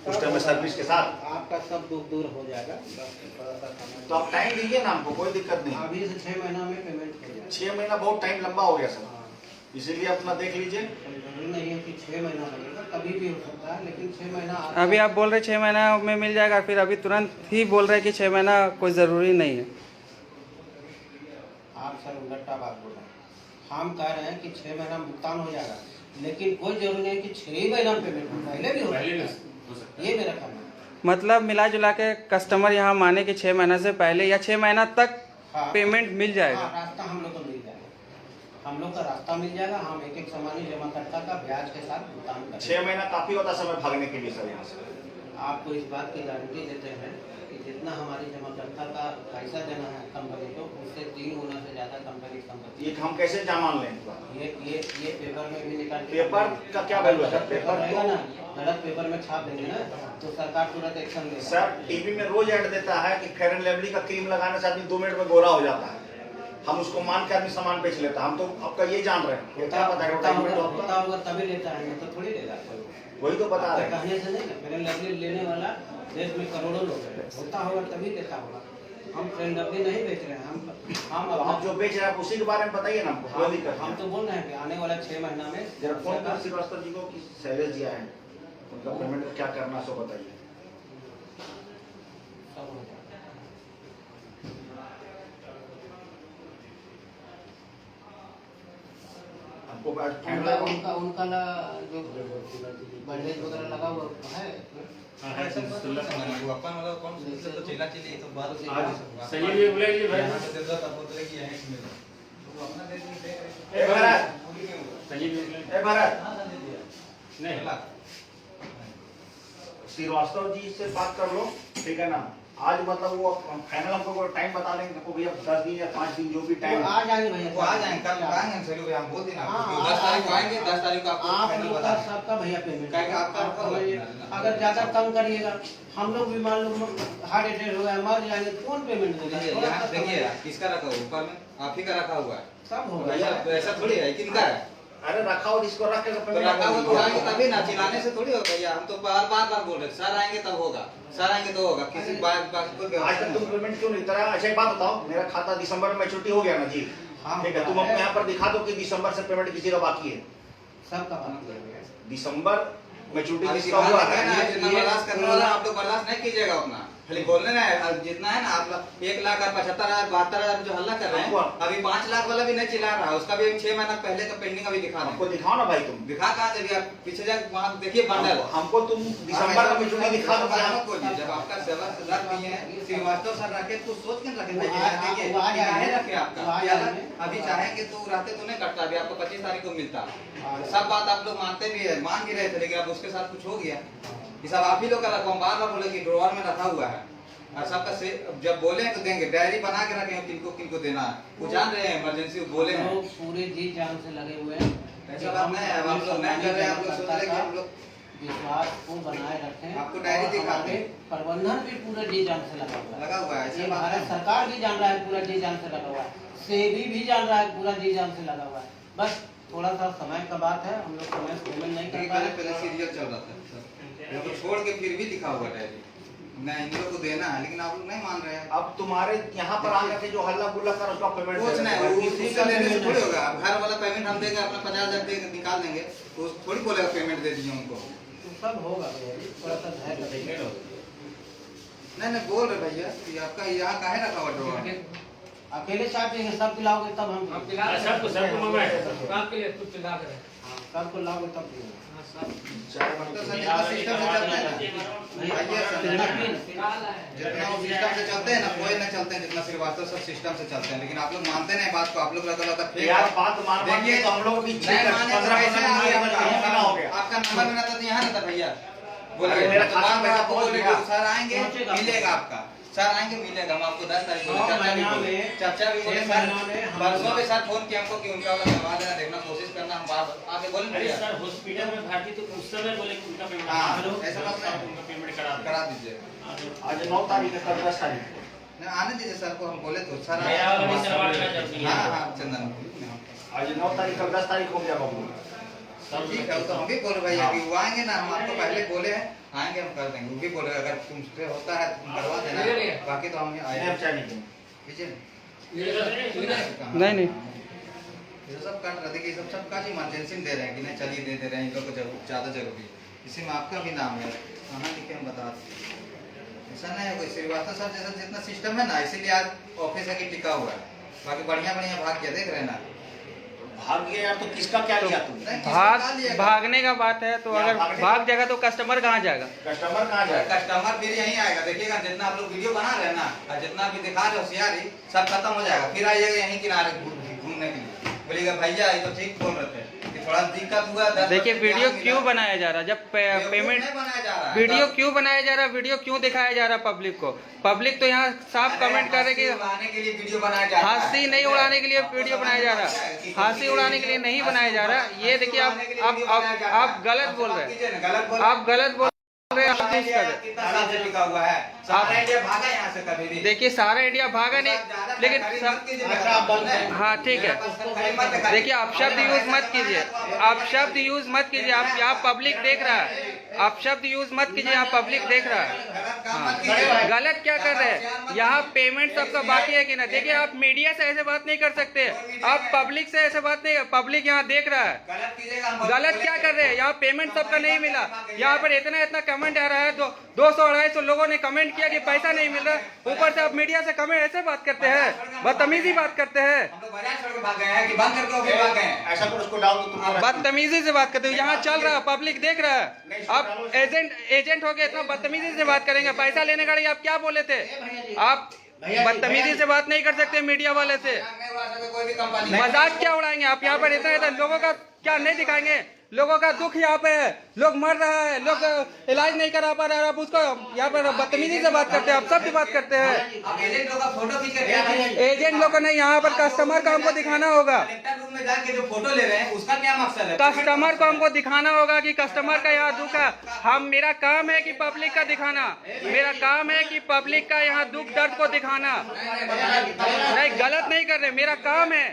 उस टाइम में सर्विस के साथ। आपका सब दुख दूर हो जाएगा, बस थोड़ा सा समय। तो आप टाइम दीजिए ना हमको, कोई दिक्कत नहीं। अभी से 6 महीना में पेमेंट हो जाएगा। 6 महीना बहुत टाइम लंबा हो गया सर, इसीलिए अपना देख लीजिए। जरूरी नहीं है कि 6 महीना लगेगा, कभी भी हो सकता है, लेकिन 6 महीना अभी आप बोल रहे 6 महीना में मिल जाएगा, फिर अभी तुरंत ही बोल रहे कि 6 महीना कोई ज़रूरी नहीं है। आप सर उल्टा बात बोल रहे हैं। हम कह रहे हैं कि 6 महीना में भुगतान हो जाएगा, लेकिन कोई जरूरी नहीं कि 6 महीना में पेमेंट हो, पहले भी हो सकता है। ये मेरा कहना है। मतलब मिला जुला के कस्टमर यहाँ माने कि 6 महीना से पहले या 6 महीना तक हाँ, पेमेंट मिल जाएगा। हाँ, रास्ता हम लोग को मिल जाएगा, हम लोग का रास्ता मिल जाएगा। हम एक एक सामान्य जमाकर्ता का ब्याज के साथ भुगतान करेंगे। 6 महीना काफी होता समय भागने के लिए सर यहाँ से। आपको इस बात की गारंटी देते हैं कि जितना हमारी जमाकर्ता का पैसा देना है कंपनी को, उससे 3 गुना से ज्यादा कंपनी संपत्ति। ये हम कैसे जान लें? ये पेपर में भी निकाल के, पेपर का क्या वैल्यू है? पेपर रहेगा ना, गलत पेपर में छाप देंगे ना तो सरकार तुरंत एक्शन लेगा। सर टीवी में रोज ऐड देता है कि फेयर एंड लवली का क्रीम लगाने से आदमी 2 मिनट में गोरा हो जाता है, हम उसको मान के आदमी सामान बेच लेता है। हम तो आपका ये जान रहे हैं, क्या पता है होता होगा तभी लेता है, तो थोड़ी लेगा। वही तो बता रहे हैं। कहने से नहीं ना, फेयर एंड लवली लेने वाला देश में करोड़ों लोग हैं, होता होगा तभी लेता होगा। हम फेयर एंड लवली नहीं बेच रहे हैं, हम आप जो बेच रहे हैं उसी के बारे में बताइए ना हमको, कोई दिक्कत हम तो बोल रहे हैं कि आने वाला 6 महीना में जरा फोन कर श्रीवास्तव जी को कि सैलरी दिया है, उनका पेमेंट क्या करना सो बताइए। सब हो जाएगा। हमको आज उनका जो बैंडेज वगैरह लगा हुआ है। सही भी बोलेंगे भाई। ए भरत, सही भी बोलेंगे ए भरत, नहीं। श्रीवास्तव जी से बात कर लो, ठीक है ना। आज मतलब वो फाइनल हमको टाइम बता देंगे, हमको भैया 10 दिन या 5 दिन जो भी टाइम आ जाएंगे भैया, वो आ जाएंगे, कल आएंगे हम सभी भैया, हम बोल देना हाँ, 10 तारीख को आएंगे, 10 तारीख को आपको आप फाइनल लोग बता का सबका भैया पेमेंट क्या आपका अगर ज्यादा कम करिएगा, हम लोग भी मान लो हार्ट अटैक हो गया, मर जाएंगे, कौन पेमेंट देगा? यहाँ देखिए किसका रखा हुआ ऊपर में, आप ही का रखा हुआ है, सब होगा। ऐसा थोड़ी है, किनका है? अरे रखा हो जिसको रख के तो रखा हुआ तो आएंगे तभी ना, चिल्लाने से थोड़ी होगा भैया। हम तो बार बार बोल रहे सर आएंगे तब होगा, सर आएंगे तो होगा, किसी बात आज तक तुम पेमेंट क्यों नहीं करा? अच्छा एक बात बताओ, मेरा खाता दिसंबर में मैच्योरिटी हो गया ना जी, ठीक है, तुम अपने यहाँ पर दिखा दो कि दिसंबर से पेमेंट किसी का बाकी है। सबका दिसंबर मैच्योरिटी अभी किसका हुआ है? जितना बर्दाश्त करने वाला आप लोग बर्दाश्त नहीं कीजिएगा उतना, खाली बोलने ना जितना है ना। आप लोग 1,75,000 72,000 जो हल्ला कर रहे हैं, अभी 5 लाख वाला भी नहीं चिल्ला रहा, उसका भी 6 महीना पहले का पेंडिंग अभी दिखा रहे हमको हैं। दिखाओ ना भाई, तुम दिखा कहाँ देंगे आप? पीछे जाके वहाँ देखिए बंडल। हमको तुम दिसंबर का मैच्योरिटी दिखा दो। जब आपका सेवा सुधार भी है श्रीवास्तव सर रखे तो सोच के रखे, देखिए रखे आपका। अभी चाहेंगे तो रहते तो नहीं कटता, अभी आपको 25 तारीख को मिलता। सब बात आप लोग मानते भी है, मान भी रहे थे, लेकिन अब उसके साथ कुछ हो गया। ये सब आप ही लोग का रखा, बार बार बोले कि ड्रॉअर में रखा हुआ है, और सबका से जब बोले तो देंगे, डायरी बना के रखे किनको किनको देना है, वो जान रहे हैं, इमरजेंसी बोले हैं। लोग पूरे जी जान से लगे हुए हैं, ऐसा बात नहीं है, हम लोग नहीं कर रहे हैं, आप लोग सोच रहे कि हम लोग विश्वास को बनाए रखें। आपको डायरी और दिखाते हमारे हैं। प्रबंधन भी पूरे जी जान से लगा हुआ है, लगा हुआ है, ये ऐसा बात भारत है। सरकार भी जान रहा है, पूरा जी जान से लगा हुआ है, सेबी भी जान रहा है, पूरा जी जान से लगा हुआ है। बस थोड़ा सा समय का बात है, हम लोग समय पेमेंट नहीं कर पाए। पहले सीरियल चल रहा था, तो छोड़ के फिर भी दिखा हुआ डायरी। नहीं, इन लोग को देना है, लेकिन आप लोग नहीं मान रहे हैं। अब तुम्हारे यहाँ पर आने से जो हल्ला गुल्ला कर उसका पेमेंट कुछ नहीं, उसका लेने से थोड़ी होगा। अब घर वाला पेमेंट हम देंगे, अपना 50,000 दे निकाल देंगे, तो थोड़ी बोलेगा पेमेंट दे दीजिए उनको। तो सब होगा भैया जी, थोड़ा सा धैर्य रखिए। नहीं बोल रहे भैया कि आपका यहाँ काहे रखा हुआ ड्रॉवर? अकेले चाट देंगे, सब पिलाओगे तब हम सबको मंगाए आपके लिए कुछ पिला कर सबको लाओगे तब पिलाओगे। तो सर जितना सिस्टम से चलते हैं ना भैया, जितना वो सिस्टम से चलते हैं ना, कोई नहीं चलते हैं जितना श्रीवास्तव सब सिस्टम से चलते हैं, लेकिन आप लोग मानते नहीं बात को। आप लोग रहता फेक यार बात मानिए तो हम लोग भी आपका नंबर में रहता तो यहाँ रहता भैया, बोलिए मेरा खाता में आपको पहुंच बोलेगा गया। सर आएंगे मिलेगा आपका, सर आएंगे मिलेगा। हम आपको 10 तारीख को चर्चा भी बोले सर, परसों भी सर फोन किया हमको कि उनका वाला करवा देना, देखना कोशिश करना। हम आगे बोले अरे सर हॉस्पिटल में भर्ती तो उस समय बोले कि उनका पेमेंट ऐसा बात नहीं, उनका पेमेंट करा दीजिए। आज 9 तारीख है, कल 10 तारीख नहीं आने दीजिए सर को, हम बोले तो सर। मेरा वाला भी सलवार का जरूरी है। हाँ चंदन आज 9 तारीख, कल 10 तारीख हो गया बाबू। ठीक है, तो हम भी बोले भैया कि वो आएंगे ना, हम आपको पहले बोले हैं आएंगे, हम कर देंगे। वो भी बोले अगर तुमसे होता है तुम करवा देना, बाकी तो हम आए नहीं ये सब काट रहे थे कि सब का इमरजेंसी में दे रहे हैं कि नहीं, चलिए दे रहे हैं, इन लोग को ज़्यादा जरूरी है। इसी में आपका भी नाम है, कहाँ लिखे हम बता दें। ऐसा नहीं है कोई श्रीवास्तव सर जैसा जितना सिस्टम है ना, इसीलिए आज ऑफिस है कि टिका हुआ है, बाकी बढ़िया बढ़िया भाग गया, देख रहे हैं ना। भाग गया यार, तो किसका क्या लिया तुम? भागने का बात है तो अगर भाग जाएगा तो कस्टमर कहाँ जाएगा? कस्टमर कहाँ जाएगा? कस्टमर फिर यहीं आएगा, देखिएगा जितना आप लोग वीडियो बना रहे हैं ना, और जितना भी दिखा रहे हो होशियारी, सब खत्म हो जाएगा। फिर आइएगा यहीं किनारे घूमने के लिए, बोलिएगा भैया ये तो ठीक बोल रहे थे कि थोड़ा दिक्कत हुआ। देखिए वीडियो क्यों बनाया जा रहा है, जब पेमेंट वीडियो क्यों बनाया जा रहा है, वीडियो क्यों दिखाया जा रहा है पब्लिक को? पब्लिक तो यहाँ साफ कमेंट कर रहे कि उड़ाने के लिए वीडियो बनाया जा रहा है, हंसी नहीं उड़ाने के लिए वीडियो बनाया जा रहा है, हंसी उड़ाने के लिए नहीं बनाया जा रहा। ये देखिए आप गलत बोल रहे हैं, आप गलत बोल रहे हैं, आप चीज कर रहे हैं। कितना साल से टिका हुआ है, सारा इंडिया भागा यहाँ से कभी भी। देखिए सारा इंडिया भागा नहीं, लेकिन हाँ ठीक है, देखिए आप शब्द यूज मत कीजिए, आप शब्द यूज मत कीजिए, आप यहाँ पब्लिक देख रहा है, आप शब्द यूज मत कीजिए, यहाँ पब्लिक देख रहा है। हाँ, गलत क्या कर रहे हैं? यहाँ पेमेंट सबका बाकी है कि ना? देखिए आप मीडिया से ऐसे बात नहीं कर सकते, आप पब्लिक से ऐसे बात नहीं, पब्लिक यहाँ देख रहा है। गलत क्या कर रहे हैं? यहाँ पेमेंट सबका नहीं मिला, यहाँ पर इतना कमेंट आ रहा है, 200-250 लोगों ने कमेंट किया कि पैसा नहीं मिल रहा, ऊपर से आप मीडिया से कमेंट ऐसे बात करते हैं, बदतमीजी बात करते हैं, बदतमीजी से बात करते हो। यहाँ चल रहा है, पब्लिक देख रहा है, आप एजेंट हो गए, इतना बदतमीजी से बात करेंगे? पैसा लेने का आप क्या बोले थे? आप बदतमीजी से बात नहीं कर सकते मीडिया वाले से, मजाक क्या उड़ाएंगे आप? यहाँ पर इतना लोगों का क्या नहीं दिखाएंगे? लोगों का दुख यहाँ पे है, लोग मर रहा है, लोग इलाज नहीं करा पा रहे हैं, आप उसको यहाँ पर बदतमीजी से बात करते हैं, आप सब भी बात करते हैं। एजेंट लोग का फोटो खींच कर एजेंट लोग को नहीं, यहाँ पर कस्टमर को हमको दिखाना होगा। रूम में जाके जो फोटो ले रहे हैं उसका क्या मकसद है? कस्टमर को हमको दिखाना होगा कि कस्टमर का यहाँ दुख है। मेरा काम है कि पब्लिक का दिखाना, मेरा काम है कि पब्लिक का यहाँ दुख दर्द को दिखाना। नहीं गलत नहीं कर रहे, मेरा काम है,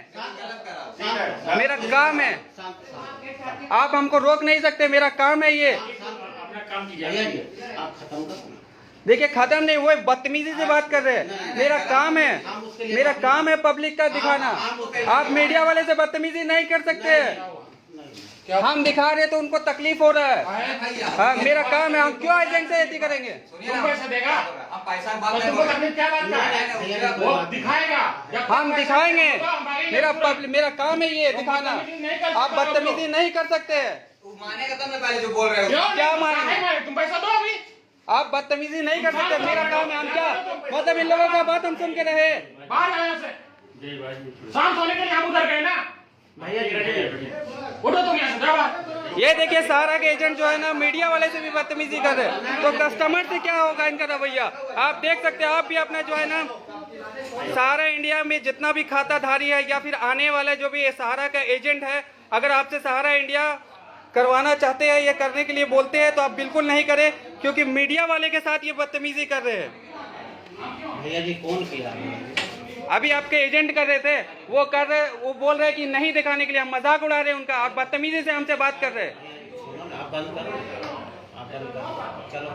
मेरा काम है, आप हमको रोक नहीं सकते, मेरा काम है ये। अपना काम कीजिए, आप खत्म कर। देखिए खत्म नहीं, वो बदतमीजी से बात कर रहे हैं, मेरा काम है, मेरा काम है पब्लिक का दिखाना। आप मीडिया वाले से बदतमीजी नहीं कर सकते, हम दिखा रहे तो उनको तकलीफ हो रहा है। हाँ मेरा काम है, हम क्यों एजेंट से ऐसी करेंगे? पैसा देगा, हम दिखाएंगे, मेरा काम है ये दिखाना, आप बदतमीजी नहीं कर सकते। मानेगा तो मैं पहले जो बोल रहे हो क्या मानेंगे? तुम पैसा दो अभी, आप बदतमीजी नहीं कर सकते, मेरा काम है। हम क्या मतलब इन लोगों का बात हम सुन के रहे? बाहर आए से शांत होने के लिए हम उधर गए ना भैया, उठो तुम यहाँ से जाओ। ये देखिए सारा के एजेंट जो है ना मीडिया वाले से भी बदतमीजी कर रहे हैं, तो कस्टमर से क्या होगा इनका रवैया? आप देख सकते हैं, आप भी अपना जो है ना सारा इंडिया में जितना भी खाताधारी है या फिर आने वाले जो भी सहारा का एजेंट है, अगर आपसे सहारा इंडिया करवाना चाहते हैं या करने के लिए बोलते हैं तो आप बिल्कुल नहीं करें, क्योंकि मीडिया वाले के साथ ये बदतमीजी कर रहे हैं। भैया जी कौन किया? अभी आपके एजेंट कर रहे थे, वो बोल रहे कि नहीं दिखाने के लिए, हम मजाक उड़ा रहे हैं उनका, आप बदतमीजी से हमसे बात कर रहे हैं। आप बंद करो, आप चलो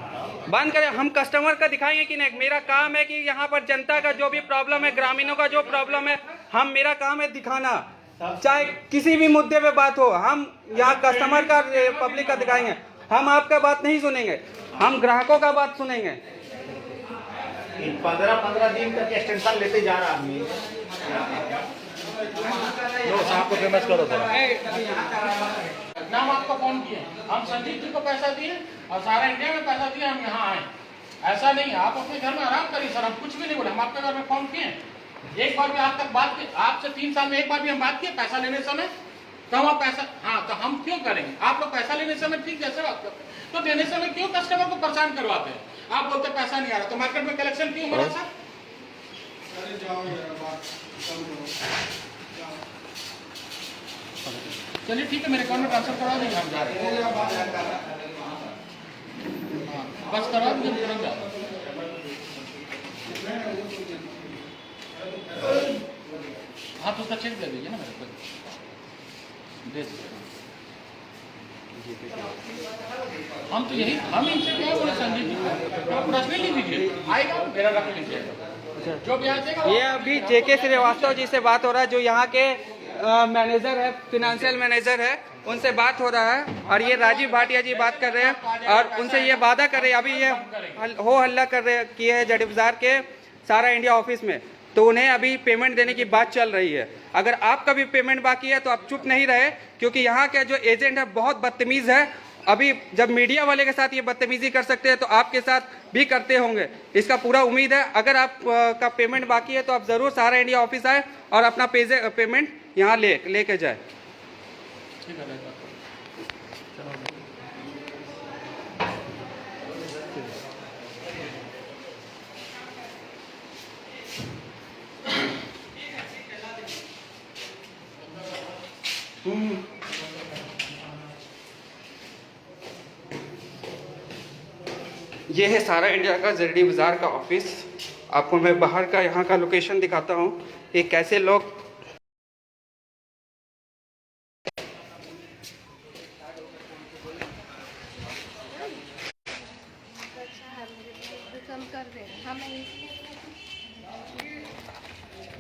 बंद करें। हम कस्टमर का दिखाएंगे कि नहीं। मेरा काम है कि यहाँ पर जनता का जो भी प्रॉब्लम है, ग्रामीणों का जो प्रॉब्लम है, मेरा काम है दिखाना, चाहे किसी भी मुद्दे पे बात हो। हम यहाँ कस्टमर का, पब्लिक का दिखाएंगे। हम आपका बात नहीं सुनेंगे, हम ग्राहकों का बात सुनेंगे। 15-15 दिन तक एक्सटेंशन लेते जा रहा आदमी। साहब को फेमस करो थोड़ा। नाम आपको फोन किए, हम संजीव जी को पैसा दिए और सारा इंडिया में पैसा दिए, हम यहाँ आए। ऐसा नहीं है, आप अपने घर में आराम करिए सर, हम कुछ भी नहीं बोले। हम आपके घर में फोन किए, एक बार भी आज तक बात की, आपसे 3 साल में एक बार भी हम बात किए पैसा लेने समय? तो हम पैसा, हाँ तो हम क्यों करेंगे? आप लोग पैसा लेने समय ठीक जैसे बात करते, तो देने समय क्यों कस्टमर को परेशान करवाते हैं? आप बोलते पैसा नहीं आ रहा, तो मार्केट में कलेक्शन क्यों हो रहा सर? चलिए ठीक है, मेरे अकाउंट में ट्रांसफर करवा देंगे, हम जा रहे हैं। बस करवा दीजिए, तुरंत जा। हाँ तो उसका चेक दे दीजिए ना मेरे को, दे दीजिए। हम तो यही, हम इनसे क्या बोले संजीव जी, आप पर्सनली लीजिए, आएगा मेरा रख लीजिए, जो भी आएगा। ये अभी जेके श्रीवास्तव जी से बात हो रहा है, जो यहाँ के मैनेजर है, फिनेंशियल मैनेजर है, उनसे बात हो रहा है। और ये राजीव भाटिया जी बात कर रहे हैं और उनसे ये वादा कर रहे हैं। अभी ये हो हल्ला कर रहे किए है जड़ी बाजार के सारा इंडिया ऑफिस में, तो उन्हें अभी पेमेंट देने की बात चल रही है। अगर आपका भी पेमेंट बाकी है तो आप चुप नहीं रहे, क्योंकि यहाँ के जो एजेंट है बहुत बदतमीज है। अभी जब मीडिया वाले के साथ ये बदतमीजी कर सकते हैं तो आपके साथ भी करते होंगे, इसका पूरा उम्मीद है। अगर आप का पेमेंट बाकी है तो आप ज़रूर सारा इंडिया ऑफिस आए और अपना पेमेंट यहाँ लेके जाए। ठीक है, ये है सारा इंडिया का जड़ी बाज़ार का ऑफिस। आपको मैं बाहर का यहाँ का लोकेशन दिखाता हूँ कि कैसे लोग